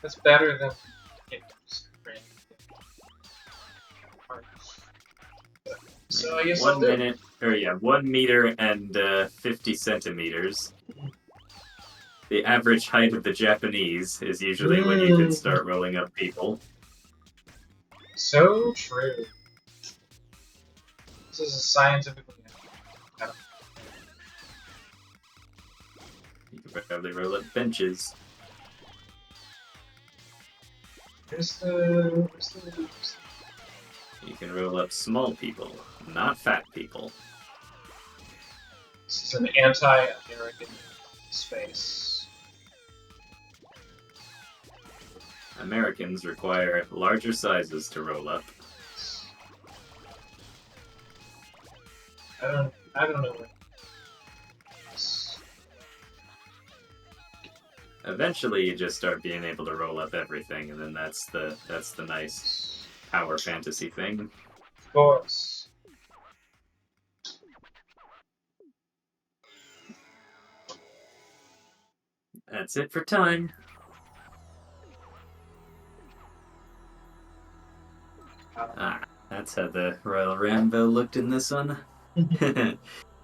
A: That's better than so I guess
E: 1 meter and 50 centimeters. The average height of the Japanese is usually when you can start rolling up people.
A: So true. This is a scientific.
E: You can probably roll up benches.
A: Where's the...
E: You can roll up small people, not fat people.
A: This is an anti-American space.
E: Americans require larger sizes to roll up.
A: I don't know what.
E: Eventually, you just start being able to roll up everything, and then that's the nice power fantasy thing.
A: Of course.
E: That's it for time. That's how the Royal Rambo looked in this one.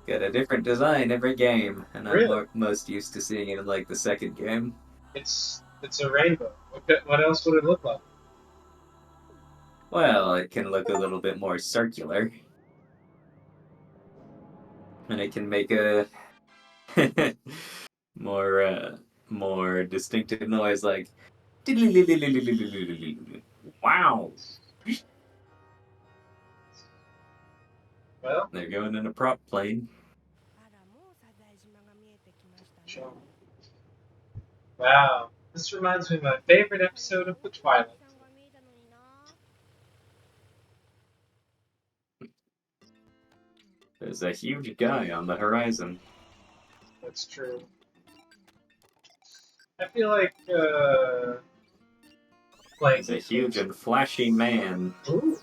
E: Got a different design every game, and I'm
A: Really?
E: most used to seeing it in like the second game.
A: It's a rainbow. What else would it look like?
E: Well, it can look a little bit more circular. And it can make a more distinctive noise like wow.
A: Well,
E: They're going in a prop plane.
D: あらもうサザエ島が見えてきましたね
A: sure. Wow. This reminds me of my favorite episode of The Twilight.
C: さんが見えたのにな
E: There's a huge guy on the horizon.
A: That's true. I feel like,
E: There's a huge and flashy man.
A: Ooh.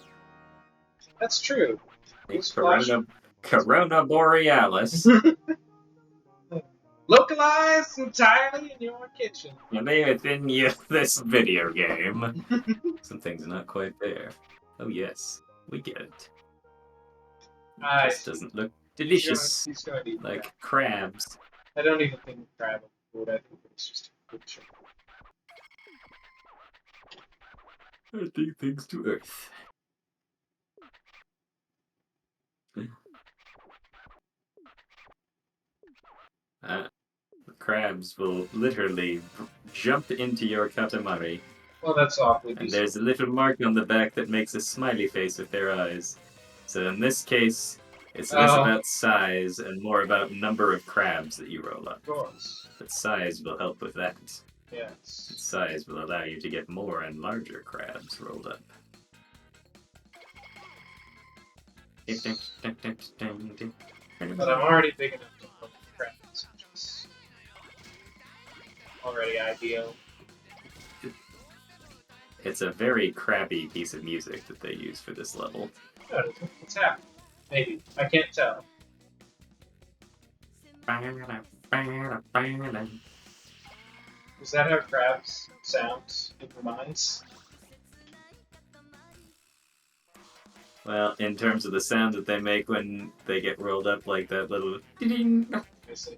A: That's true.
E: It's Corona Borealis.
A: Localized entirely in your kitchen.
E: You name it in this video game. Something's not quite there. Oh yes, we get it. It just doesn't look delicious.
A: He's gonna eat
E: Like
A: crab.
E: crabs.
A: I don't even think crab is food. I think it's just a picture.
E: I take things to Earth. The crabs will literally jump into your Katamari,
A: Well, that's awfully
E: and
A: decent.
E: there's a little mark on the back that makes a smiley face with their eyes. So in this case, it's less about size and more about number of crabs that you roll up.
A: Of course.
E: But size will help with that.
A: Yes.
E: Size will allow you to get more and larger crabs rolled up.
A: But I'm already big enough to cook crabs, which is already ideal.
E: It's a very crabby piece of music that they use for this level.
A: What's happening? Maybe. I can't tell. Is that how crabs sound in your minds?
E: Well, in terms of the sound that they make when they get rolled up like that little ding,
A: I see.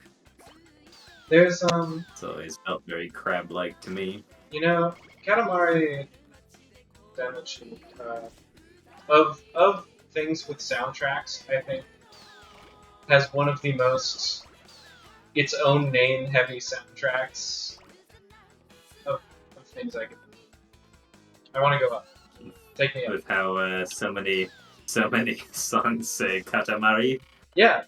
A: There's,
E: it's always felt very crab-like to me.
A: you know, Katamari Damacy, of things with soundtracks, I think, has one of the most its own name heavy soundtracks of things I can. I want to go up. Take me up.
E: With how so many songs say Katamari.
A: Yeah.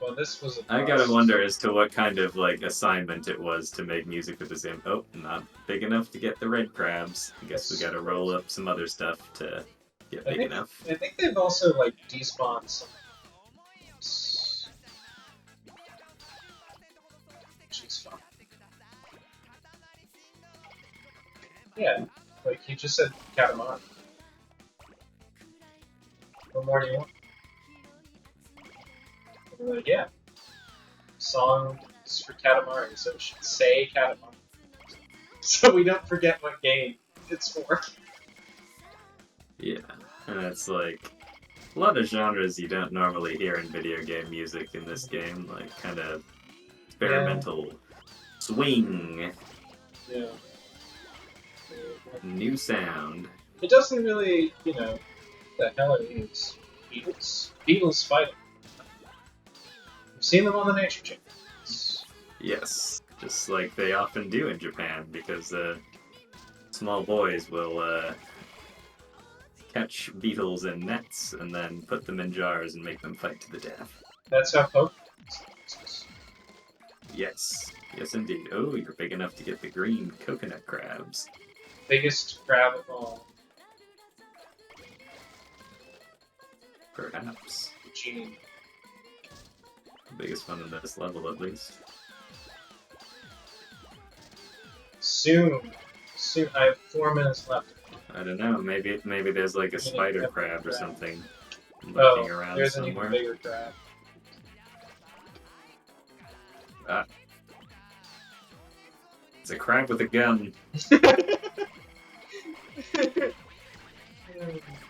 A: Well, this was.
E: I gotta wonder as to what kind of like assignment it was to make music with the same. Oh, not big enough to get the red crabs. I guess we gotta roll up some other stuff to get big enough.
A: I think they've also like despawned some. Which is fun. Yeah, like you just said, Katamari. What more do you want? Like, yeah. Songs for Katamari, so it should say Katamari. So we don't forget what game it's for.
E: Yeah, and it's like a lot of genres you don't normally hear in video game music in this game, like kind of experimental swing,
A: Yeah.
E: new sound.
A: It doesn't really, you know, what the hell it is. Beatles? Beatles fighting. We've seen them on the Nature Channels.
E: Yes, just like they often do in Japan, because small boys will catch beetles in nets and then put them in jars and make them fight to the death.
A: That's how Pokemon is.
E: Yes. Yes, indeed. Oh, you're big enough to get the green coconut crabs.
A: Biggest crab of all.
E: Perhaps.
A: Gene.
E: The biggest one in this level, at least.
A: Soon. I have 4 minutes left.
E: I don't know. Maybe there's like a
A: Maybe
E: spider
A: a
E: crab or
A: crab.
E: something
A: Oh,
E: lurking around
A: there's an
E: somewhere.
A: even bigger crab.
E: Ah. It's a crab with a gun.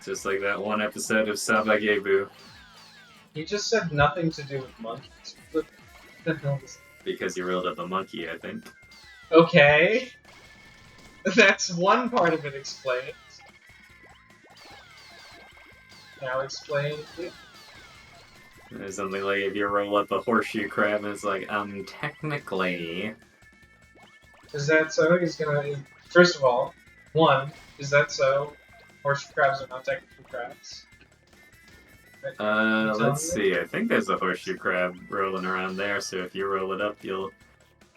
E: Just like that one episode of Sabagebu.
A: He just said nothing to do with monkeys. What the hell is
E: Because you rolled up a monkey, I think.
A: Okay. That's one part of it explained. Now explain it.
E: There's something like if you roll up a horseshoe crab and it's like, technically...
A: Is that so? He's gonna... First of all, is that so? Horseshoe crabs are not technically crabs.
E: Let's see. I think there's a horseshoe crab rolling around there, so if you roll it up, you'll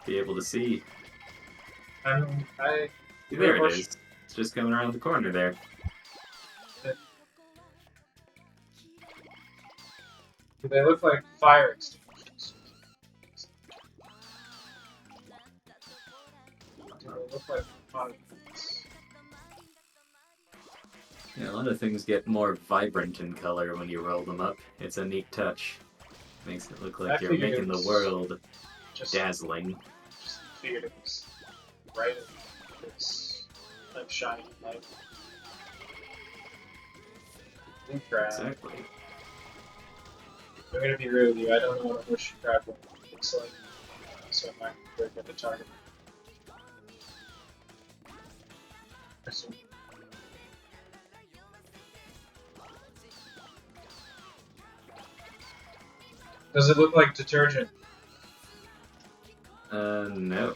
E: be able to see. There it is. It's just coming around the corner there.
A: They look like fire extinguishers. They look like fire extinguishers.
E: Yeah, a lot of things get more vibrant in color when you roll them up. It's a neat touch. Makes it look like you're making the world dazzling.
A: Just figured it was bright and it's like shining light. Blue crab.
E: Exactly.
A: I'm gonna be real with you, I don't know what a horseshoe crab looks like, so I'm not gonna get the target. Does it look like detergent?
E: No.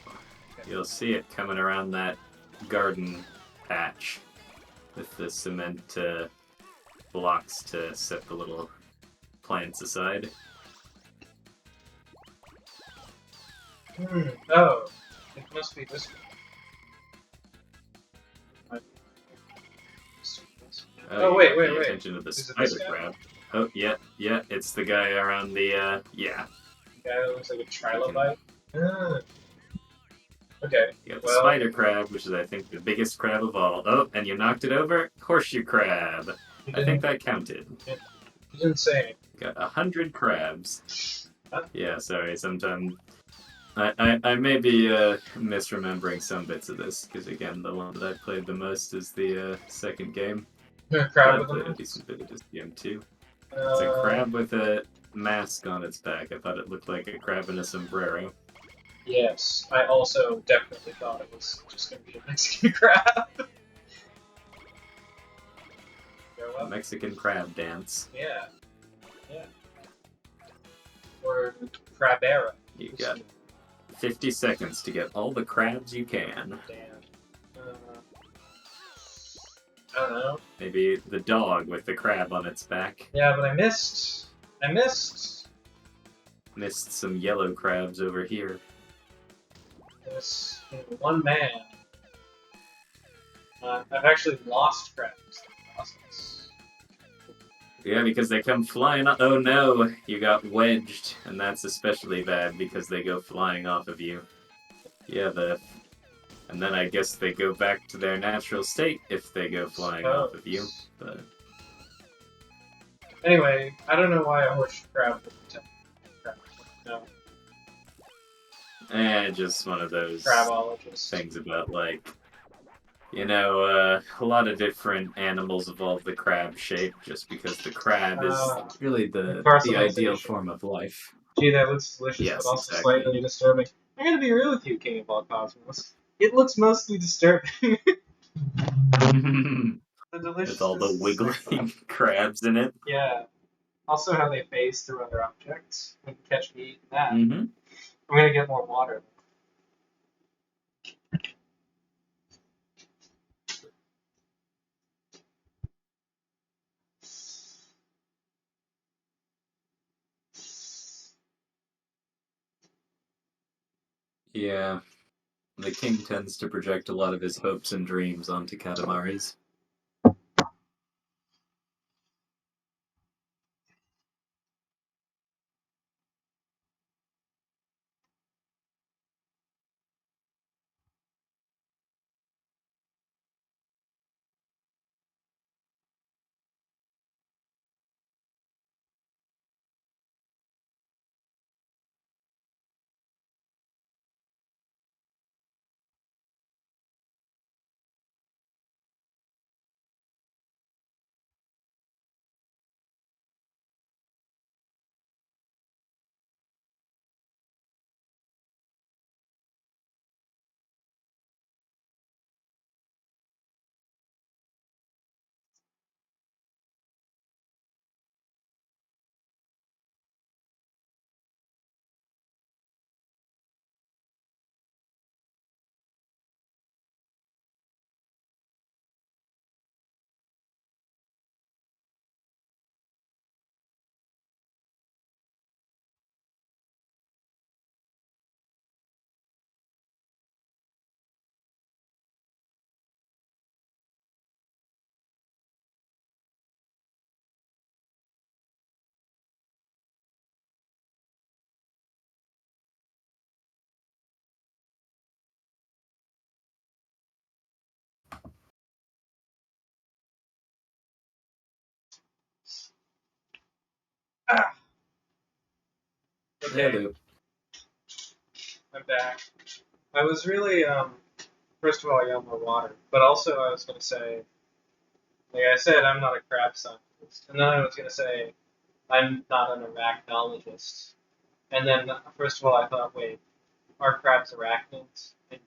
E: You'll see it coming around that garden patch with the cement blocks to set the little plants aside.
A: Oh, it must be this one. Oh, wait.
E: Pay attention to the
A: Is it
E: spider
A: this guy?
E: crab. Oh, yeah, it's the guy around the, yeah.
A: The guy that looks like a trilobite? Okay.
E: You got the spider crab, which is, I think, the biggest crab of all. Oh, and you knocked it over? Horseshoe crab. I think that counted.
A: You didn't say anything.
E: Got 100 crabs.
A: Huh?
E: Yeah, sorry, sometimes... I may be misremembering some bits of this, because again, the one that I played the most is the second game.
A: Crab
E: I
A: with
E: played a
A: them?
E: decent bit of this game too. It's a crab with a mask on its back. I thought it looked like a crab in a sombrero.
A: Yes, I also definitely thought it was just going to be a Mexican crab.
E: A Mexican crab dance.
A: Yeah. Or crabera.
E: You got 50 seconds to get all the crabs you can.
A: Damn. I don't know.
E: Maybe the dog with the crab on its back.
A: Yeah, but I missed.
E: Missed some yellow crabs over here.
A: There's one man. I've actually lost crabs in the process.
E: Yeah, because they come flying off. Oh no, you got wedged, and that's especially bad because they go flying off of you. Yeah, and then I guess they go back to their natural state if they go flying off of you. But
A: anyway, I don't know why a horseshoe crab would protect crab. No.
E: Just one of those
A: Crabologists.
E: things about like, you know, a lot of different animals evolve the crab shape just because the crab is really the ideal form of life.
A: Gee, that looks delicious,
E: Yes,
A: but also
E: exactly.
A: slightly disturbing. I'm gonna be real with you, King of all cosmos. It looks mostly disturbing. The delicious
E: With all the wiggling crabs in it.
A: Yeah. Also how they phase through other objects. We can catch me eating that.
E: Mm-hmm.
A: I'm gonna get more water.
E: Yeah. The king tends to project a lot of his hopes and dreams onto Katamari's.
A: Ah, okay,
E: Hello.
A: I'm back. I was really, first of all, I got more water, but also I was gonna say, like I said, I'm not a crab scientist, and then I was gonna say I'm not an arachnologist, and then first of all I thought, wait, are crabs arachnids? And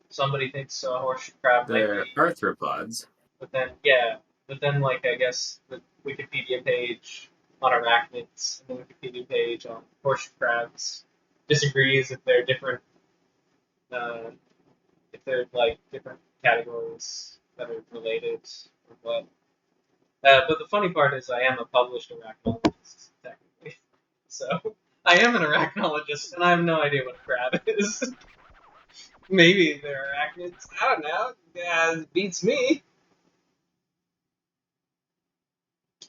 A: somebody thinks a horseshoe crab might
E: They're
A: be,
E: arthropods.
A: but then yeah, but then like I guess the Wikipedia page on arachnids and the Wikipedia page on horseshoe crabs disagrees if they're different, uh, if they're like different categories that are related or what. But the funny part is I am a published arachnologist, technically. So I am an arachnologist, and I have no idea what a crab is. Maybe they're arachnids. I don't know. Yeah, it beats me.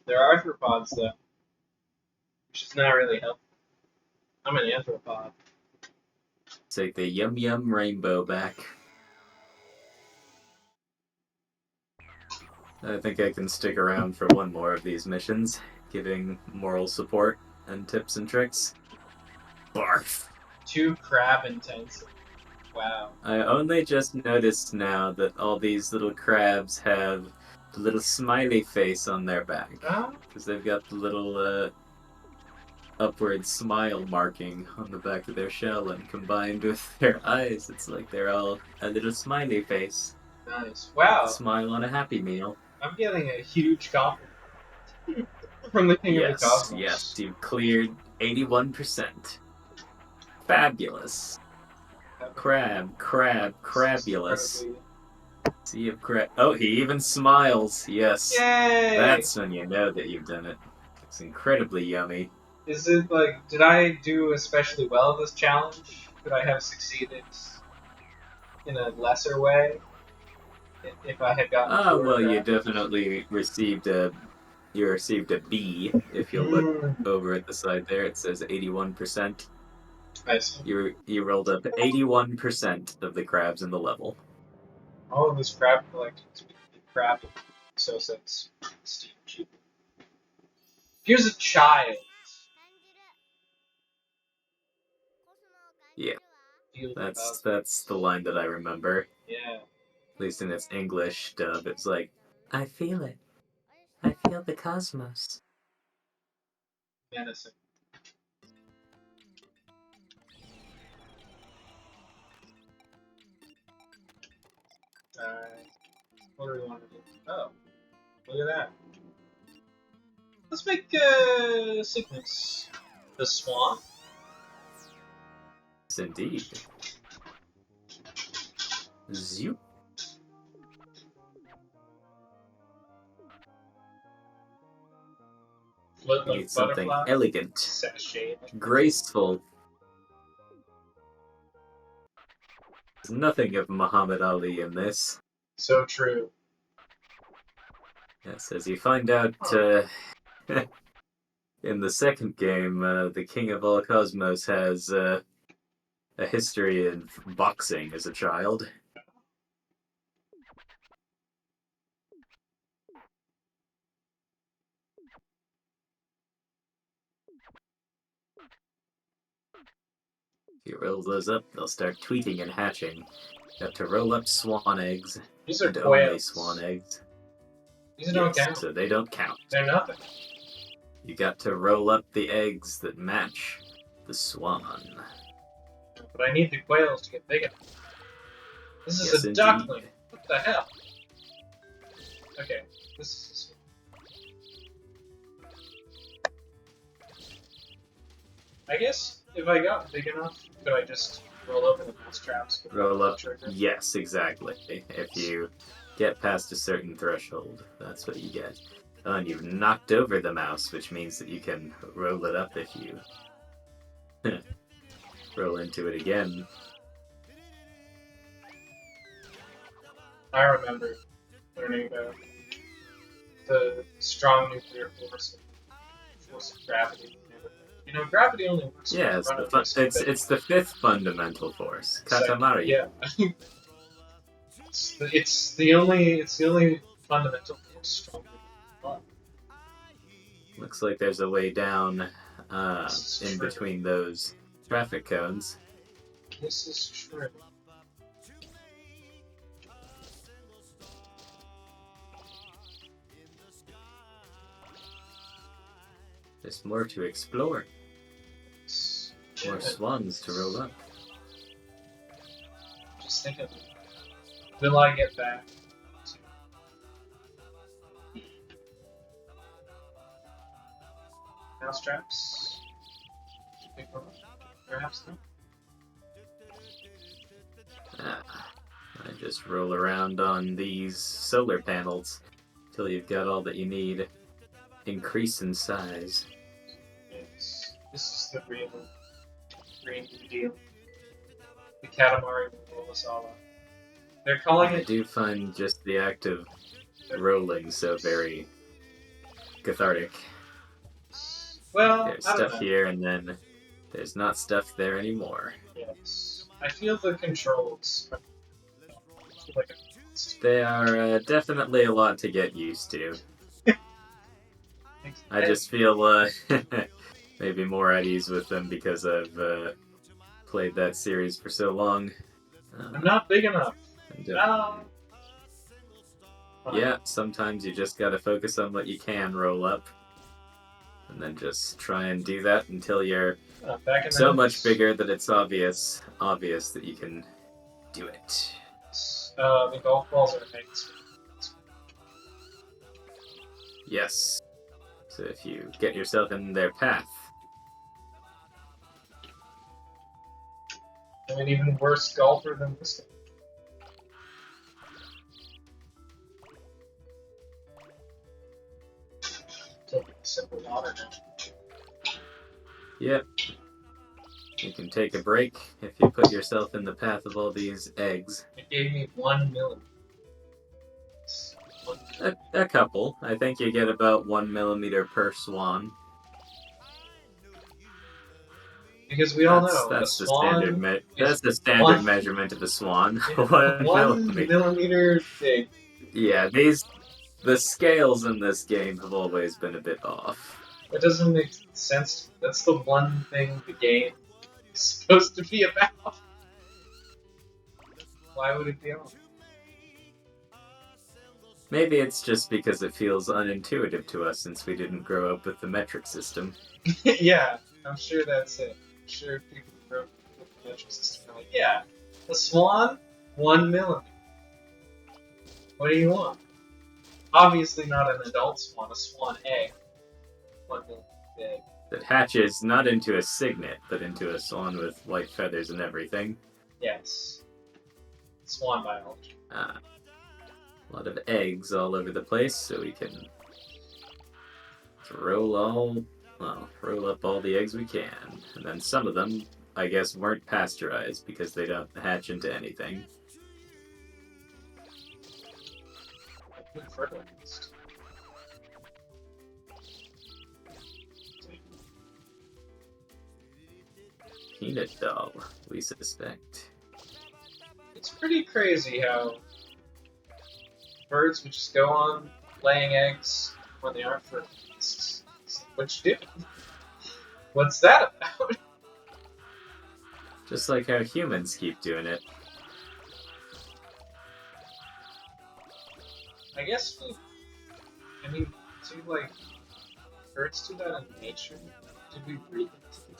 A: They're arthropods, though, which is not really helpful. I'm an anthropod.
E: Take the Yum Yum Rainbow back. I think I can stick around for one more of these missions, giving moral support and tips and tricks. Barf!
A: Too crab intensive. Wow.
E: I only just noticed now that all these little crabs have the little smiley face on their back. Because they've got the little upward smile marking on the back of their shell, and combined with their eyes, it's like they're all a little smiley face.
A: Nice.
E: Like the
A: Wow.
E: smile on a Happy Meal.
A: I'm getting a huge compliment from the King of the
E: Yes, yes,
A: Cosmos.
E: you've cleared 81%. Fabulous. Crabulous.
A: Incredibly.
E: Sea of crab. Oh, he even smiles. Yes.
A: Yay!
E: That's when you know that you've done it. It's incredibly yummy.
A: Is it like, did I do especially well this challenge? Could I have succeeded in a lesser way if I had gotten
E: Ah,
A: fewer
E: well, you
A: crabs?
E: definitely received a B. If you look over at the side there, it says 81%.
A: I see.
E: You rolled up 81% of the crabs in the level.
A: All of this crab collecting is crab, so since Steve cheap. Here's a child.
E: Yeah,
A: Feel the
E: that's
A: cosmos.
E: the line that I remember.
A: Yeah.
E: At least in its English dub, it's like, I feel it. I feel the cosmos.
A: Menacing. Alright. What do we want to do? Oh, look at that. Let's make sickness. The swan.
E: Yes, indeed. Zoop.
A: Float
E: You
A: like
E: need something
A: butterfly.
E: elegant,
A: Sashay.
E: graceful, nothing of Muhammad Ali in this.
A: So true.
E: Yes, as you find out in the second game, the King of All Cosmos has a history of boxing as a child. If you roll those up, they'll start tweeting and hatching. You have to roll up swan eggs.
A: These are
E: And only
A: quails.
E: swan eggs.
A: These don't
E: Yes,
A: count.
E: so they don't count.
A: They're nothing.
E: You got to roll up the eggs that match the swan.
A: But I need the quails to get big enough. This is
E: Yes,
A: a
E: indeed.
A: duckling. What the hell? Okay, this is. I guess if I got big enough, could I just roll over the mouse traps? with
E: Roll
A: the
E: up.
A: trigger?
E: Yes, exactly. If you get past a certain threshold, that's what you get. Oh, and you've knocked over the mouse, which means that you can roll it up if you roll into it again.
A: I remember learning about the strong nuclear force of gravity. You know, gravity only works
E: Yeah,
A: when
E: it's
A: you run
E: the,
A: over something.
E: it's the fifth fundamental force, Katamari.
A: Yeah. it's the only fundamental force stronger than love.
E: Looks like there's a way down
A: This is
E: in
A: true.
E: between those traffic cones.
A: This is true.
E: There's more to explore. More swans to roll up.
A: Just think of it. Will I get back to mousetraps? Big one? Perhaps not.
E: I just roll around on these solar panels till you've got all that you need. Increase in size.
A: Yes. This is the real Green deal. The Katamari will roll us all up. They're calling
E: I
A: it.
E: do find just the act of rolling so very cathartic.
A: Well,
E: There's
A: I don't
E: stuff
A: know.
E: here, and then there's not stuff there anymore.
A: Yes. I feel the controls. I feel like
E: They are definitely a lot to get used to. I just feel maybe more at ease with them because I've played that series for so long.
A: I'm not big enough.
E: And,
A: No.
E: yeah, sometimes you just gotta focus on what you can roll up. And then just try and do that until you're
A: Back in
E: so
A: the
E: much bigger that it's obvious that you can do it.
A: The golf balls are nice.
E: Yes. So if you get yourself in their path,
A: I'm an even worse golfer than this guy. Taking a sip of water now.
E: yep. You can take a break if you put yourself in the path of all these eggs.
A: It gave me 1 millimeter.
E: A couple. I think you get about 1 millimeter per swan.
A: Because we all know
E: That's
A: a
E: the
A: swan
E: standard.
A: is
E: That's the standard
A: one-
E: measurement of a swan.
A: 1
E: 1 millimeter.
A: millimeter big.
E: Yeah, the scales in this game have always been a bit off.
A: That doesn't make sense. That's the one thing the game is supposed to be about. Why would it be off?
E: Maybe it's just because it feels unintuitive to us since we didn't grow up with the metric system.
A: Yeah, I'm sure that's it. I'm sure people who wrote the metric system are like, yeah, a swan, 1 millimeter. What do you want? Obviously not an adult swan, a swan egg. 1 millimeter big.
E: That hatches not into a cygnet, but into a swan with white feathers and everything.
A: Yes. Swan biology.
E: A lot of eggs all over the place, so we can roll up all the eggs we can. And then some of them I guess, weren't pasteurized because they don't hatch into anything.
A: Like fertilized.
E: Peanut doll, we suspect.
A: It's pretty crazy how birds would just go on laying eggs when they aren't fertilized. What you do? What's that about?
E: Just like how humans keep doing it.
A: I guess I mean, do like birds do that in nature? Did we breed them to do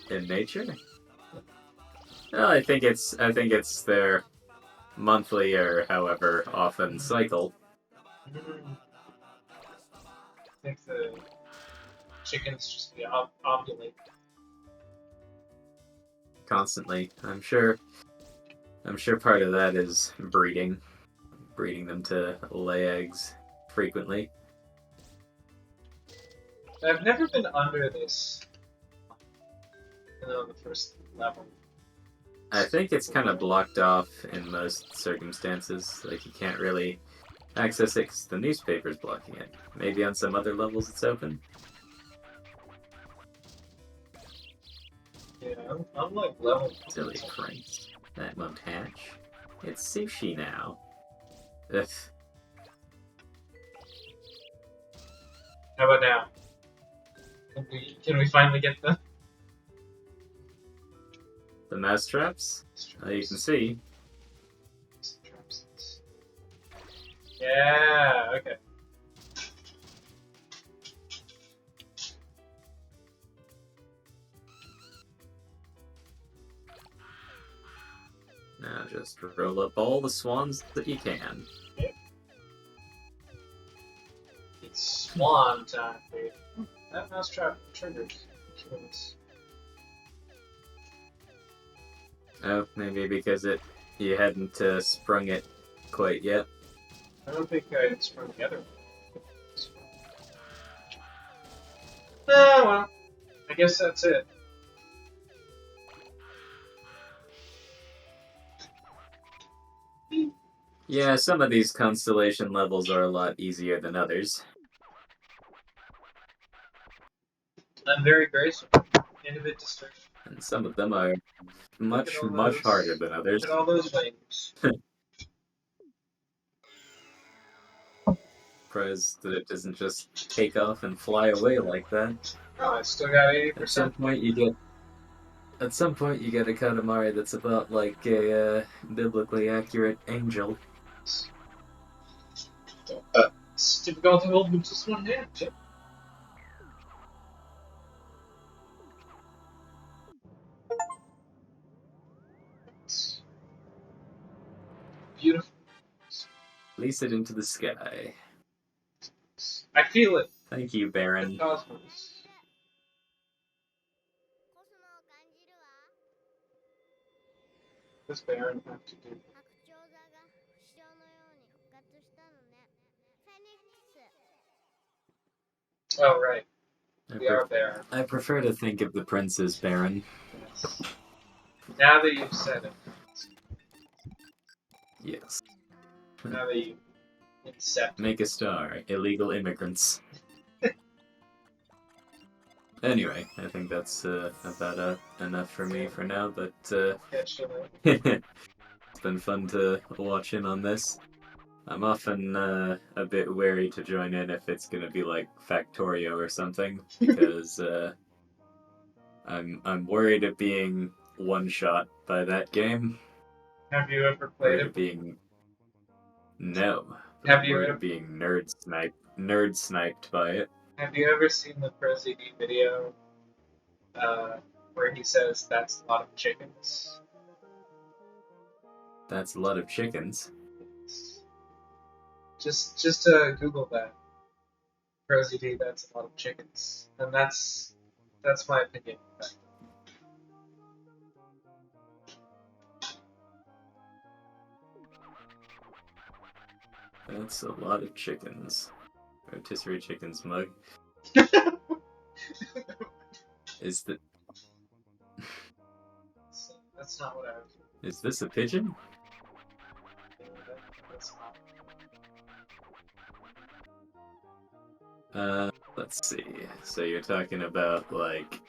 A: that?
E: In nature? Well, I think it's their monthly or however often cycle.
A: I think the chickens just ovulate.
E: Constantly. I'm sure part of that is breeding them to lay eggs frequently.
A: I've never been under this, the first level.
E: I think it's kind of blocked off in most circumstances. Like, you can't really access it because the newspaper's blocking it. Maybe on some other levels it's open.
A: Yeah, I'm like level.
E: Silly cranks. That won't hatch. It's sushi now. Ugh.
A: How about now? Can we finally get the
E: Mousetraps? You can see.
A: Yeah, okay.
E: Now just roll up all the swans that you can.
A: Yep. It's swan time, baby. That mousetrap triggered. Kills.
E: Oh, maybe because you hadn't sprung it quite yet.
A: I don't think I had sprung the other one. Oh, well. I guess that's it.
E: Yeah, some of these constellation levels are a lot easier than others.
A: I'm very graceful and a bit disturbed.
E: And some of them are much
A: those-
E: harder than others.
A: Look at all those wings.
E: Surprised that it doesn't just take off and fly away like that.
A: Oh, I still got
E: At some
A: 80%.
E: point you get a Katamari that's about like a biblically accurate angel.
A: It's difficult to hold with just one hand, Chip. It's beautiful.
E: Release it into the sky.
A: I feel it.
E: Thank you,
A: The
E: Baron.
A: cosmos.
C: コスモを感じるわ。
A: What's Baron have to do?
C: 白鳥座が不死鳥のように復活したのね。フェニックス。
A: Oh, right.
E: I,
A: We are Baron.
E: I prefer to think of the prince as Baron.
A: Yes. Now that you've said it.
E: Yes.
A: Now that you accept it.
E: Make a star. Illegal immigrants. Anyway, I think that's about enough for me for now, but
A: Catch you later.
E: it's been fun to watch in on this. I'm often a bit wary to join in if it's gonna be like Factorio or something, because I'm worried of being one-shot by that game.
A: Have you ever played
E: Worried of
A: it?
E: being no.
A: Have
E: I'm
A: you
E: worried
A: ever-
E: of being nerd sniped by it.
A: Have you ever seen the ProZD video where he says that's a lot of chickens?
E: That's a lot of chickens.
A: Just Google that. ProZD, that's a lot of chickens. And that's my opinion.
E: That's a lot of chickens. Rotisserie chickens mug. Is the Is this a pigeon?
A: That's not.
E: Let's see. So you're talking about like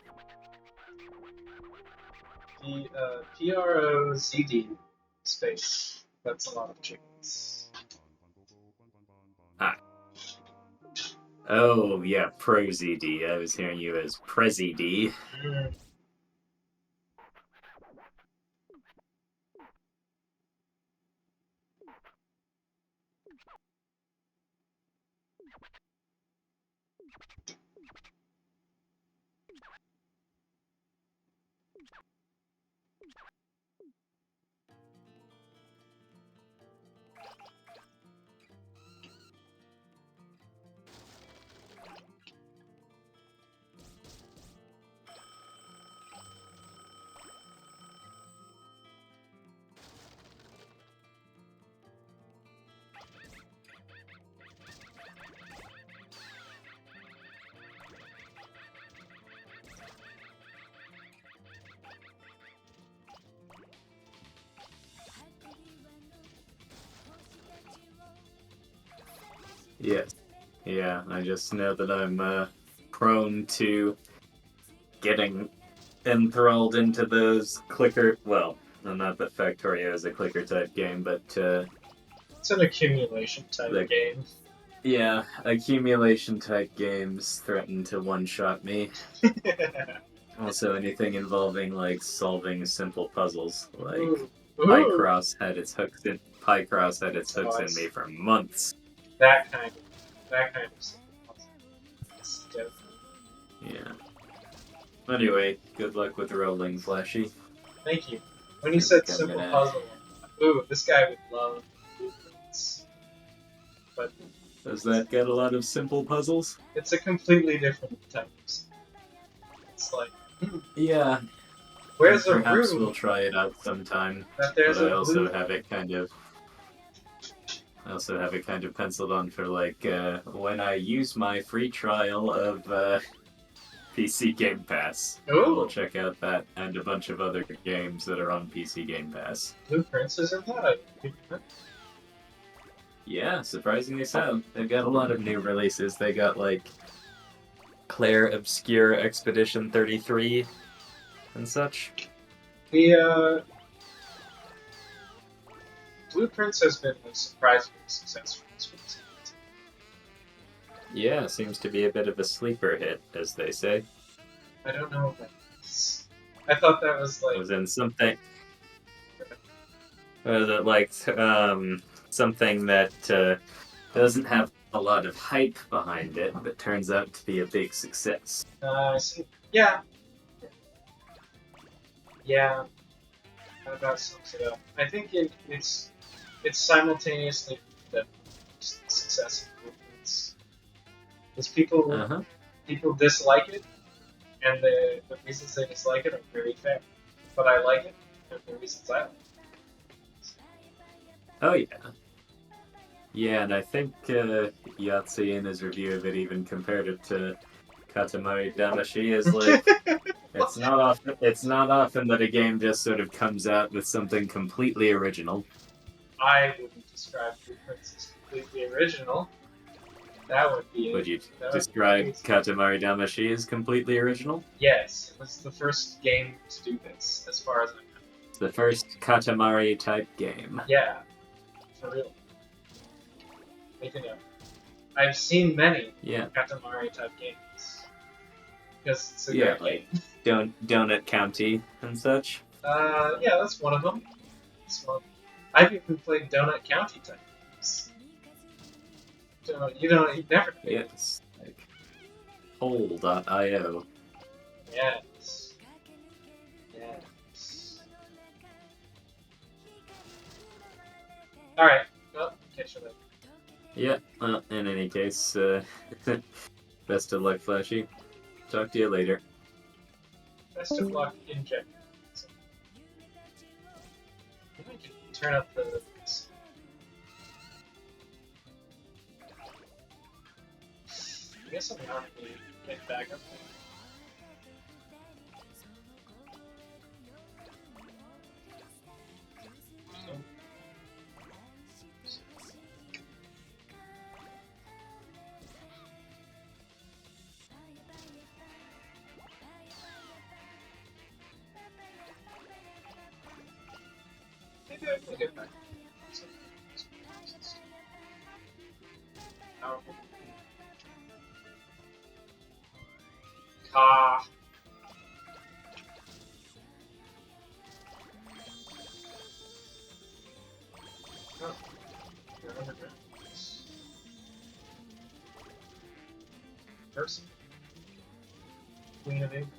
A: PROZD space. That's a lot of chickens.
E: oh yeah, ProZD. I was hearing you as PreZD.
A: Mm.
E: Yes. Yeah, I just know that I'm prone to getting enthralled into those clicker. Well, not that Factorio is a clicker type game, but
A: It's an accumulation type
E: the-
A: game.
E: yeah, accumulation type games threaten to one-shot me. Also, anything involving like solving simple puzzles, like
A: Ooh.
E: Picross had its hooks in me for months.
A: That kind of stuff.
E: Yeah. Anyway, good luck with rolling, Flashy.
A: Thank you. When you said
E: I'm
A: simple
E: gonna-
A: puzzle, ooh, this guy would love blueprints. But
E: Does that get a lot of simple puzzles?
A: it's a completely different type of stuff. It's like,
E: Yeah.
A: where's a
E: Perhaps
A: room
E: we'll try it out sometime.
A: that there's
E: But I
A: a
E: also
A: blue...
E: have it kind of penciled on for like when I use my free trial of PC Game Pass.
A: Ooh.
E: We'll check out that and a bunch of other games that are on PC Game Pass.
A: Blueprints, isn't that?
E: Yeah, surprisingly so. They've got a lot of new releases. They got like Claire Obscure Expedition 33 and such.
A: The Blueprints has been like, surprisingly successful this week.
E: Yeah, seems to be a bit of a sleeper hit, as they say.
A: I don't know what that is. I thought that was
E: It
A: like...
E: was in something. Was it like something that doesn't have a lot of hype behind it, but turns out to be a big success?
A: I see. Yeah. Yeah. That about sums it up. I think it's simultaneously the success of Blueprints. Because people dislike it, and the reasons they dislike it are very fair. But I like it, and the reasons I like it.
E: Oh yeah. Yeah, and I think Yahtzee in his review of it even compared it to Katamari Damacy is like it's not often that a game just sort of comes out with something completely original.
A: I wouldn't describe Blueprints as completely original. That would be...
E: Would you
A: that would
E: describe
A: be...
E: Katamari Damacy as completely original?
A: Yes, it was the first game to do this, as far as I know.
E: It's the first Katamari type game.
A: Yeah, for real. I've seen many
E: Yeah.
A: Katamari type games. Because it's a
E: Yeah,
A: great
E: like Donut County and such.
A: yeah, that's one of them. I've even played Donut County type games. You've never played.
E: Yes, like Hole.io.
A: Yes. Yes. Alright, well, catch you later.
E: Yeah, in any case, best of luck, Flashy. Talk to you later.
A: Best of luck in general. So, maybe I can turn up the... I guess I'm not going to get back up there. We'll get back. Powerful. Ah. Oh. You're underground. Person. Queen of England.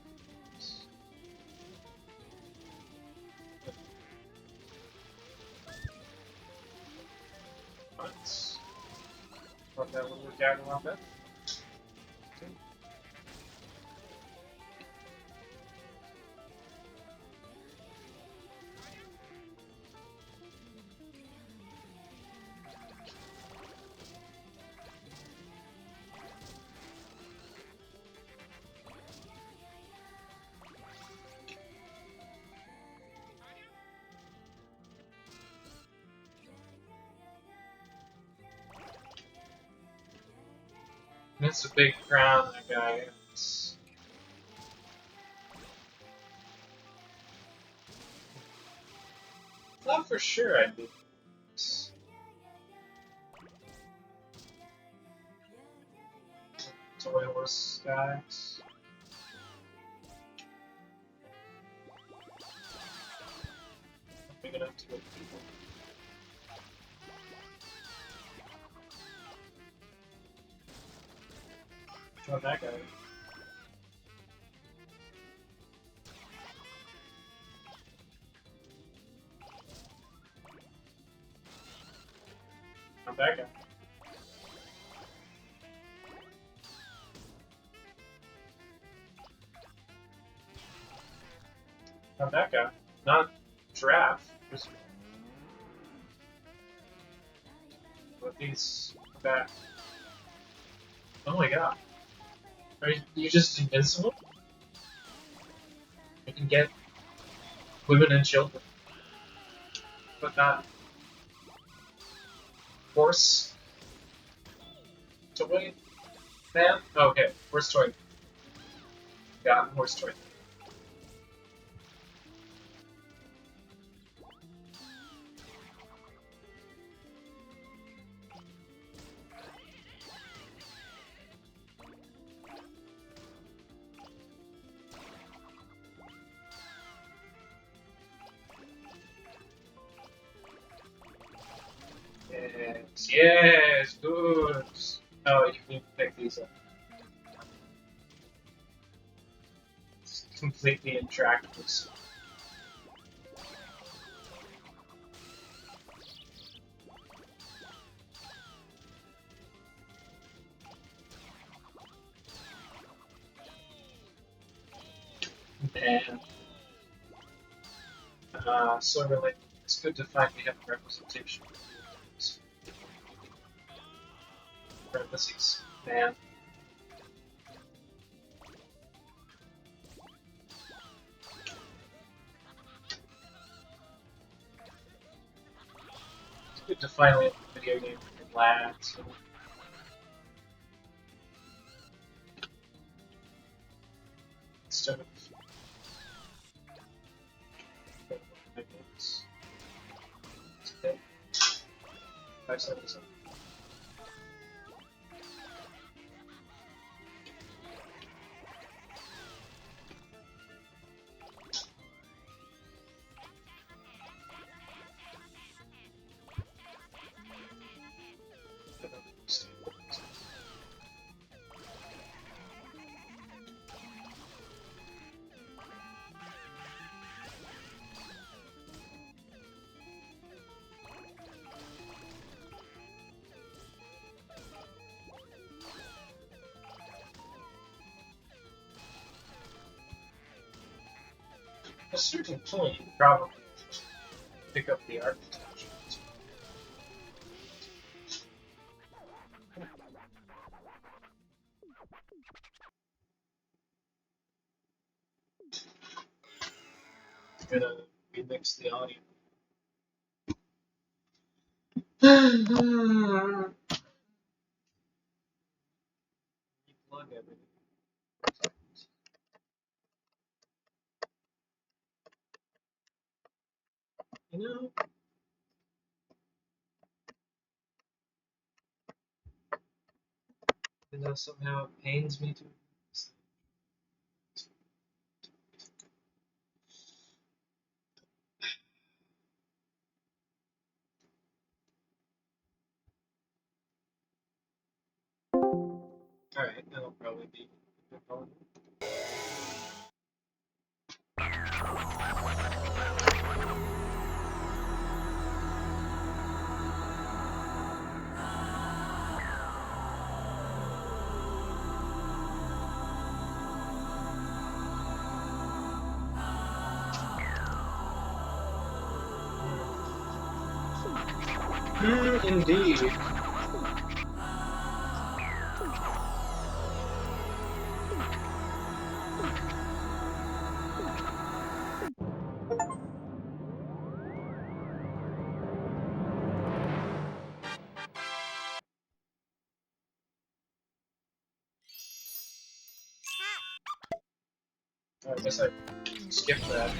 A: But thought that would work out a lot better. Okay. That's a big crown that guy has. Thought for sure I'd be this. Toy horse guys. Not big enough to go people. Not that guy. Not that guy. Not that guy. Not giraffe. Just with these back. Oh my god. Are you just invincible? You can get women and children. But not horse toy man? Okay, horse toy. Got horse toy. Yes, yes, good. Oh, you can pick these up. It's completely intractable. And so really, it's good to find we have a representation. Parentheses, man. It's good to finally have a video game that can last. Instead of minutes. 577. At a certain point, you probably pick up the architecture. I'm gonna remix the audio. Plug everything. You know, somehow it pains me to. Alright, that'll probably be. Indeed. I guess I skipped that.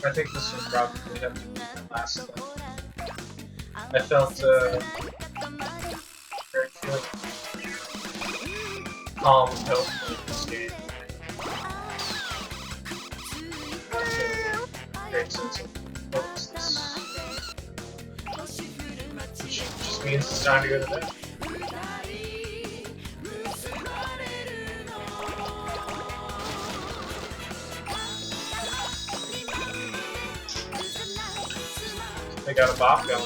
A: I think this would probably have to be the last step. I felt very calm and healthy in this game. Great sense of hopelessness. Which just means it's time to go to bed. They got a bop going.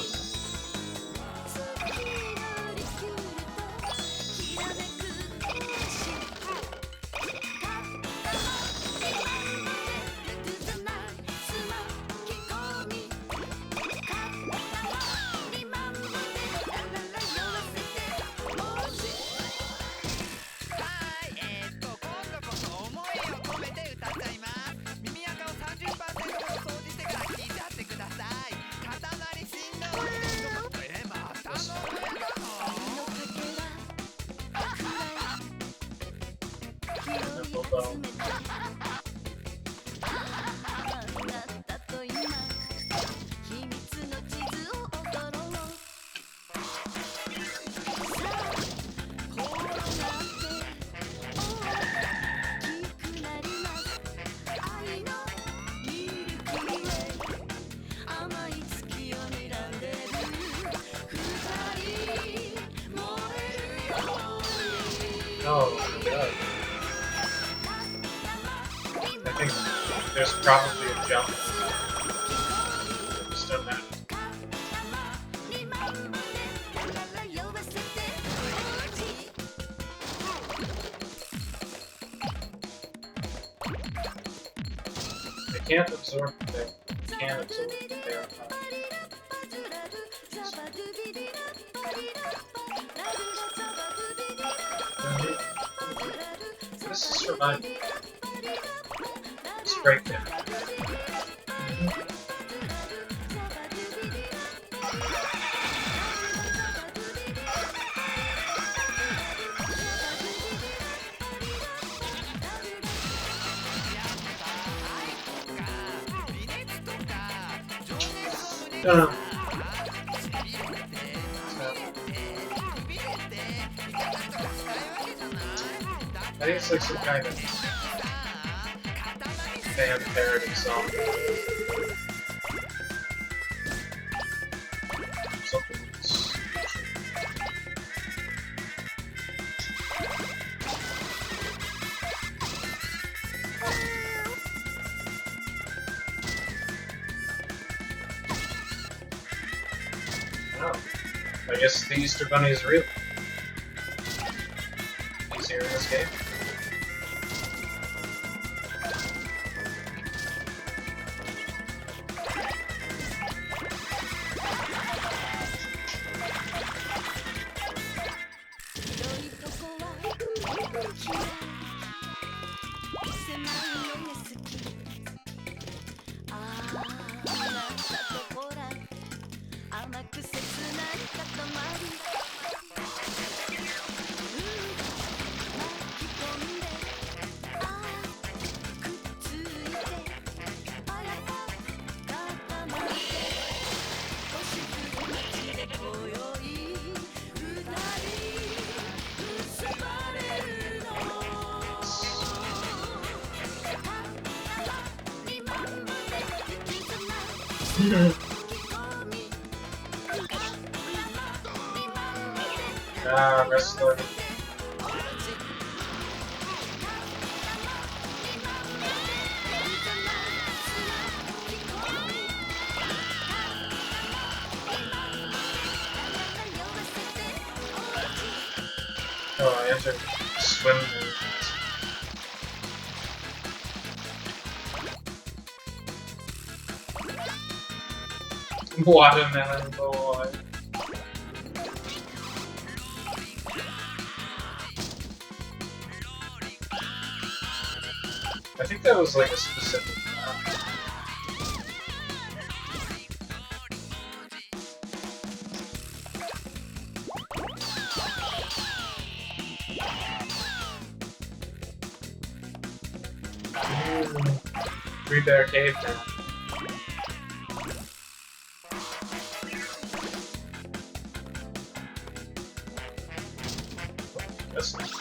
A: Oh, God. I think there's probably a jump. Just done that. They can't absorb the thing. They can't absorb the air. This is for my breakdown. No. I think it's like some kind of fan parody song. Something else. Oh, I guess the Easter Bunny is real. He's here in this game. Ah, wrestler. Oh, I have to swim. Watermelon boy. I think that was like a specific Three Bear Cave now. That's nice.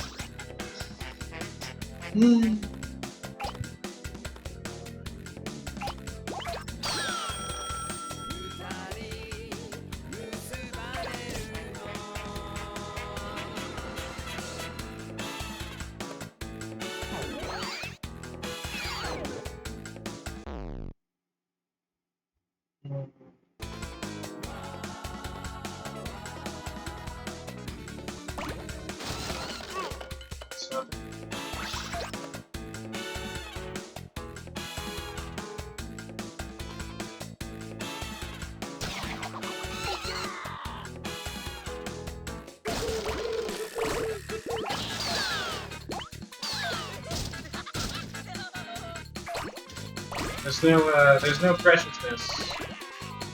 A: There's no preciousness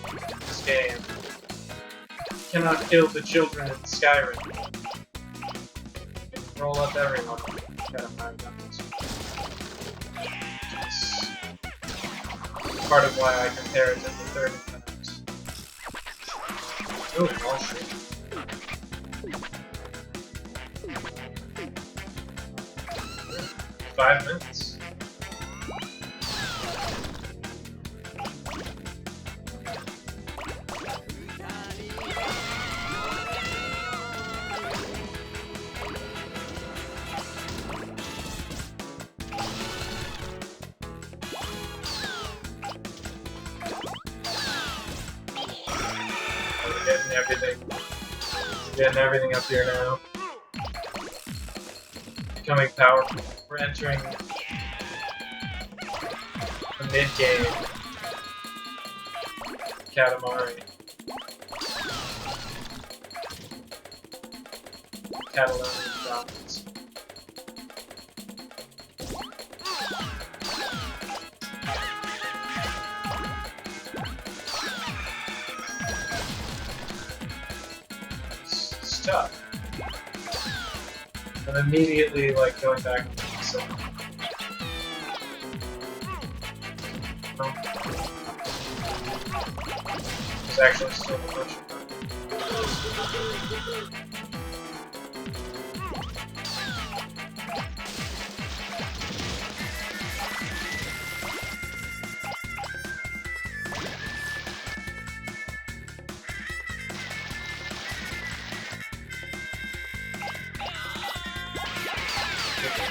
A: in this game. You cannot kill the children in Skyrim. You can roll up everyone. Katamari guns. It's part of why I compare it to the third times. Oh, all shit. Five minutes. Getting everything up here now. Becoming powerful. We're entering the mid-game. Katamari. Catalonian Dominancy. Tough. And immediately, like, going back to so. No. There's actually still a bunch of them.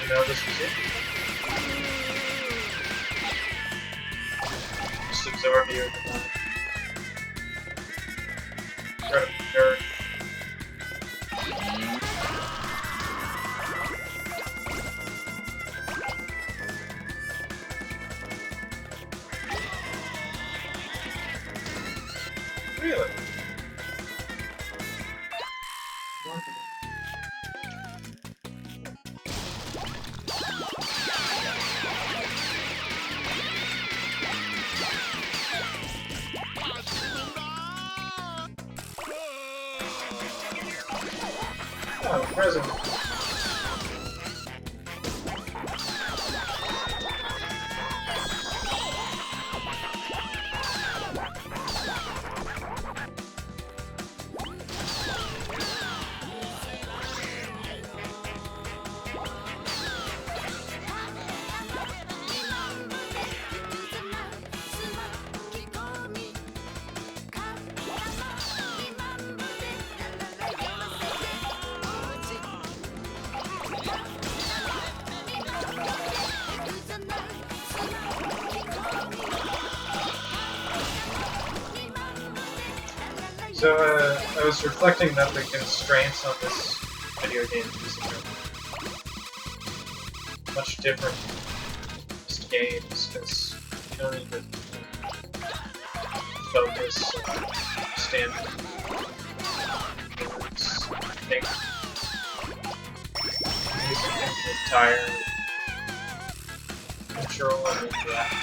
A: you know this was it? Just absorb you in the moment. Incredible nerd. Really? Oh, present. So, I was reflecting that the constraints on this video game is much different from most games, because you don't need to focus, stand think using the entire control and interact.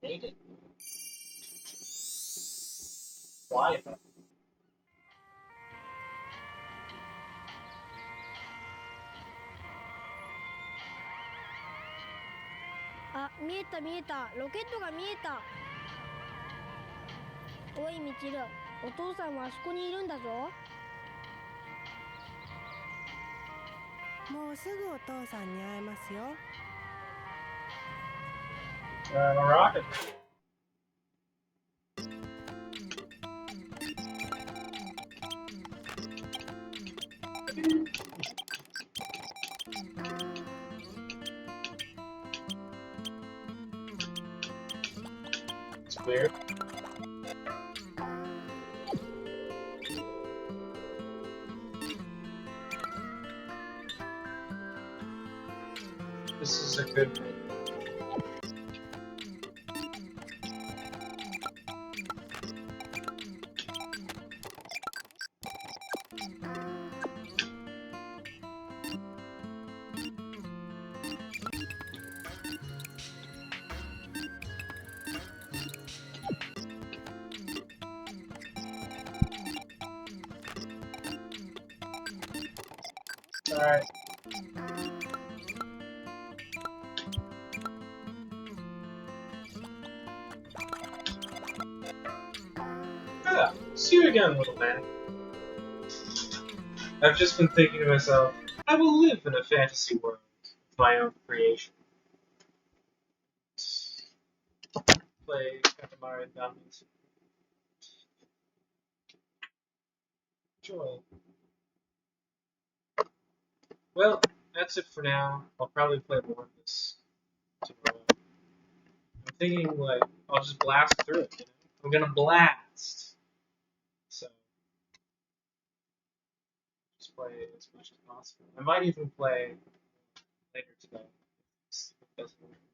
A: Made it. Why?
C: あ、見えた見えた。ロケットが見えた。おいミチル、お父さんはあそこにいるんだぞ。
D: もうすぐお父さんに会えますよ。
A: Rocket. It's weird. This is a good one. Alright. Ah, see you again, little man. I've just been thinking to myself, I will live in a fantasy world of my own creation. play Katamari and Dominancy. Joy. Well, that's it for now. I'll probably play more of this tomorrow. I'm thinking, like, I'll just blast through it, you know? I'm gonna blast! So, just play as much as possible. I might even play later today. If it doesn't work.